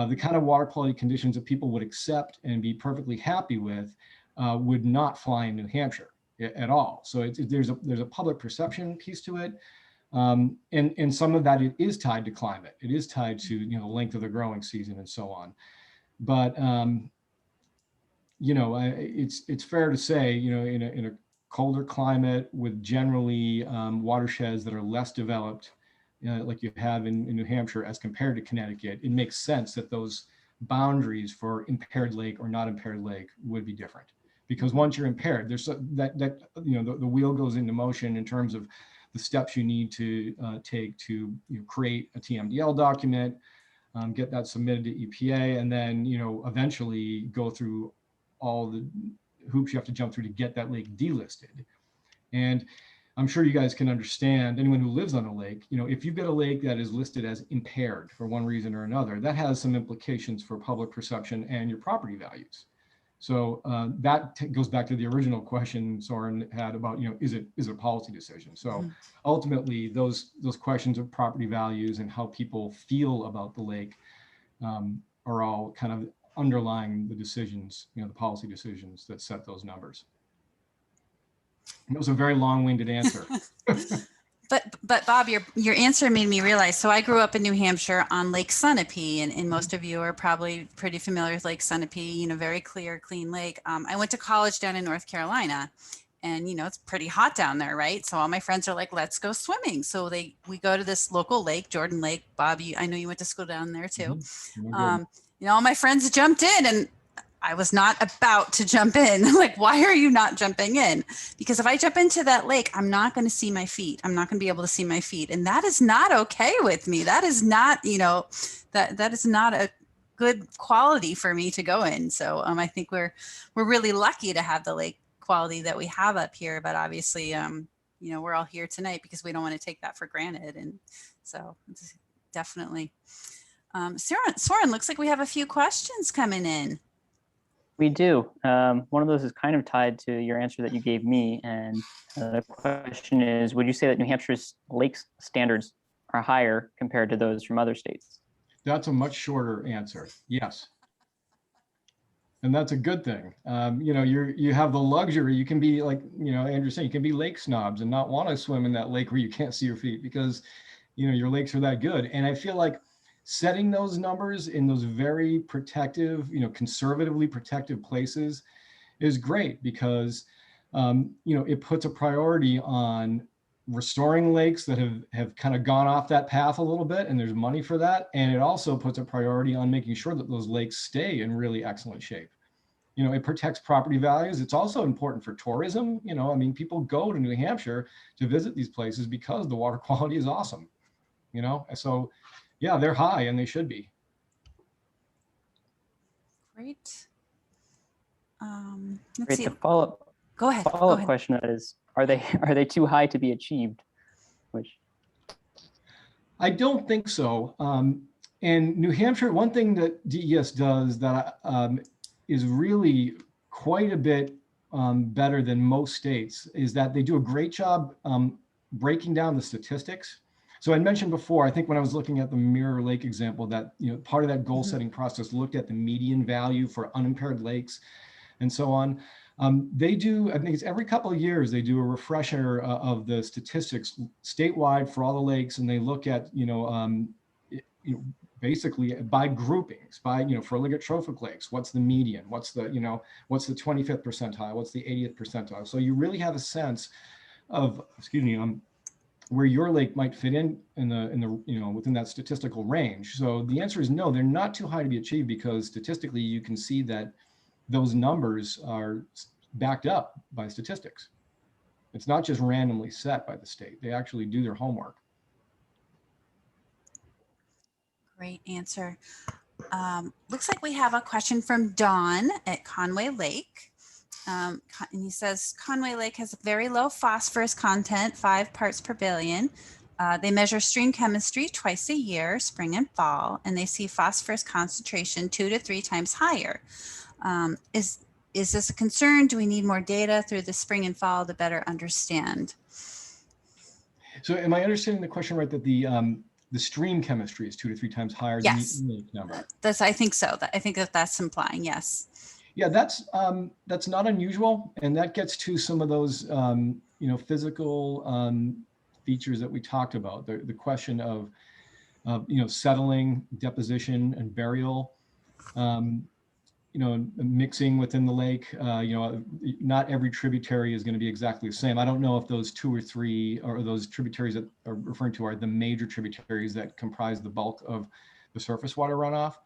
S2: The kind of water quality conditions that people would accept and be perfectly happy with would not fly in New Hampshire at all. So there's a public perception piece to it. And some of that it is tied to climate. It is tied to the length of the growing season and so on. But it's fair to say in a colder climate with generally watersheds that are less developed, like you have in New Hampshire as compared to Connecticut, it makes sense that those boundaries for impaired lake or not impaired lake would be different. Because once you're impaired, there's the wheel goes into motion in terms of the steps you need to take to create a TMDL document, get that submitted to EPA, and then eventually go through all the hoops you have to jump through to get that lake delisted. And I'm sure you guys can understand, anyone who lives on a lake, if you've got a lake that is listed as impaired for one reason or another, that has some implications for public perception and your property values. So that goes back to the original question Soren had about, is it a policy decision? So ultimately, those questions of property values and how people feel about the lake are all kind of underlying the decisions, the policy decisions that set those numbers. And it was a very long-winded answer.
S1: But Bob, your answer made me realize, so I grew up in New Hampshire on Lake Sunapee, and most of you are probably pretty familiar with Lake Sunapee, very clear, clean lake. I went to college down in North Carolina, and it's pretty hot down there, right? So all my friends are like, let's go swimming. So we go to this local lake, Jordan Lake. Bob, I know you went to school down there too. All my friends jumped in, and I was not about to jump in. Like, why are you not jumping in? Because if I jump into that lake, I'm not going to see my feet. I'm not going to be able to see my feet. And that is not okay with me. That is not, that is not a good quality for me to go in. So I think we're really lucky to have the lake quality that we have up here. But obviously, we're all here tonight because we don't want to take that for granted. And so it's definitely. Soren, looks like we have a few questions coming in.
S4: We do. One of those is kind of tied to your answer that you gave me. And the question is, would you say that New Hampshire's lake standards are higher compared to those from other states?
S2: That's a much shorter answer. Yes. And that's a good thing. You have the luxury, you can be like, Andrew said, you can be lake snobs and not want to swim in that lake where you can't see your feet because, your lakes are that good. And I feel like setting those numbers in those very protective, conservatively protective places is great because, it puts a priority on restoring lakes that have kind of gone off that path a little bit, and there's money for that. And it also puts a priority on making sure that those lakes stay in really excellent shape. It protects property values. It's also important for tourism. People go to New Hampshire to visit these places because the water quality is awesome, so yeah, they're high and they should be.
S1: Great.
S4: Great. The follow-up.
S1: Go ahead.
S4: Follow-up question is, are they too high to be achieved? Which
S2: I don't think so. In New Hampshire, one thing that DES does that is really quite a bit better than most states is that they do a great job breaking down the statistics. So I mentioned before, I think when I was looking at the Mirror Lake example, that part of that goal setting process looked at the median value for unimpaired lakes and so on. They do, I think it's every couple of years, they do a refresher of the statistics statewide for all the lakes, and they look at, basically by groupings, for look at trophic lakes, what's the median, what's the 25th percentile, what's the 80th percentile. So you really have a sense of, where your lake might fit in the within that statistical range. So the answer is no, they're not too high to be achieved because statistically you can see that those numbers are backed up by statistics. It's not just randomly set by the state. They actually do their homework.
S1: Great answer. Looks like we have a question from Don at Conway Lake. And he says, Conway Lake has a very low phosphorus content, 5 parts per billion. They measure stream chemistry twice a year, spring and fall, and they see phosphorus concentration 2 to 3 times higher. Is this a concern? Do we need more data through the spring and fall to better understand?
S2: So am I understanding the question right, that the stream chemistry is 2 to 3 times higher
S1: Yes.
S2: than the in-lake number?
S1: I think so. I think that's implying, yes.
S2: Yeah, that's not unusual, and that gets to some of those physical features that we talked about. The question of settling, deposition, and burial. Mixing within the lake. Not every tributary is going to be exactly the same. I don't know if those 2 or 3 or those tributaries that are referring to are the major tributaries that comprise the bulk of the surface water runoff,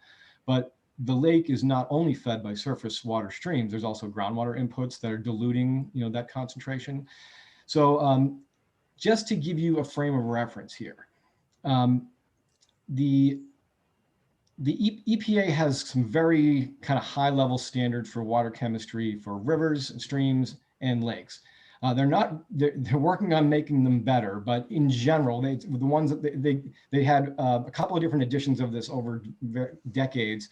S2: but the lake is not only fed by surface water streams, there's also groundwater inputs that are diluting, that concentration. So just to give you a frame of reference here, the EPA has some very kind of high level standards for water chemistry for rivers and streams and lakes. They're working on making them better, but in general, the ones that they had a couple of different editions of this over decades.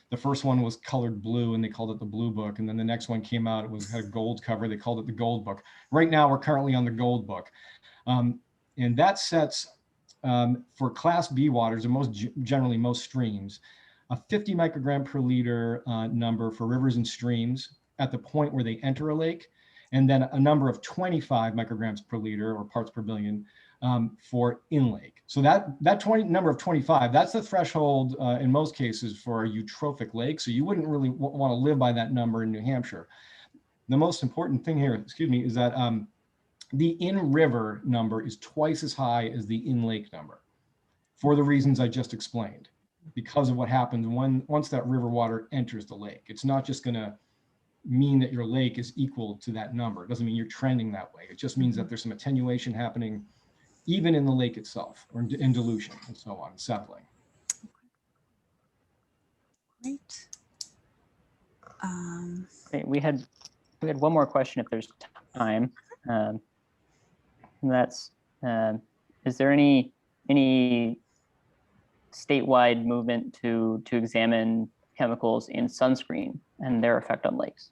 S2: The first one was colored blue and they called it the Blue Book. And then the next one came out, had a gold cover. They called it the Gold Book. Right now, we're currently on the Gold Book. And that sets for Class B waters, and generally most streams, a 50 microgram per liter number for rivers and streams at the point where they enter a lake, and then a number of 25 micrograms per liter or parts per billion for in-lake. So that number of 25, that's the threshold in most cases for a eutrophic lake. So you wouldn't really want to live by that number in New Hampshire. The most important thing here, is that the in-river number is twice as high as the in-lake number for the reasons I just explained, because of what happens once that river water enters the lake. It's not just going to mean that your lake is equal to that number. It doesn't mean you're trending that way. It just means that there's some attenuation happening even in the lake itself, or in dilution and so on, settling.
S1: Great.
S4: Okay, we had one more question if there's time. And that's, is there any statewide movement to examine chemicals in sunscreen and their effect on lakes?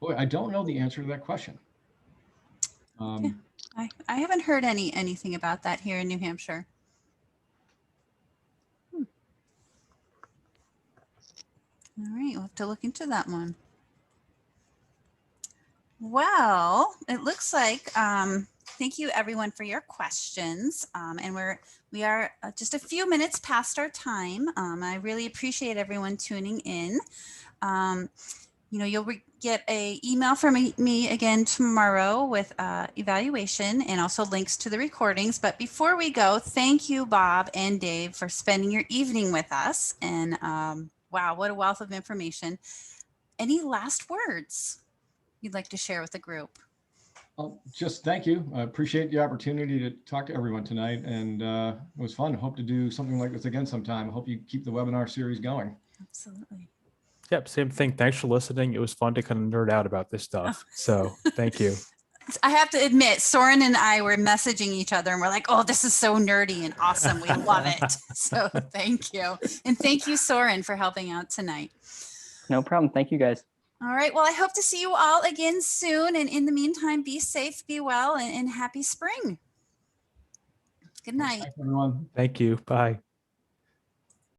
S2: Boy, I don't know the answer to that question.
S1: I haven't heard anything about that here in New Hampshire. All right, we'll have to look into that one. Well, it looks like, thank you everyone for your questions. And we are just a few minutes past our time. I really appreciate everyone tuning in. You'll get an email from me again tomorrow with evaluation and also links to the recordings. But before we go, thank you, Bob and Dave, for spending your evening with us. And wow, what a wealth of information. Any last words you'd like to share with the group?
S2: Just thank you. I appreciate the opportunity to talk to everyone tonight. And it was fun. Hope to do something like this again sometime. I hope you keep the webinar series going.
S1: Absolutely.
S3: Yep, same thing. Thanks for listening. It was fun to kind of nerd out about this stuff. So thank you.
S1: I have to admit, Soren and I were messaging each other and we're like, oh, this is so nerdy and awesome. We love it. So thank you. And thank you, Soren, for helping out tonight.
S4: No problem. Thank you, guys.
S1: All right. Well, I hope to see you all again soon. And in the meantime, be safe, be well, and happy spring. Good night.
S2: Thanks, everyone.
S3: Thank you. Bye.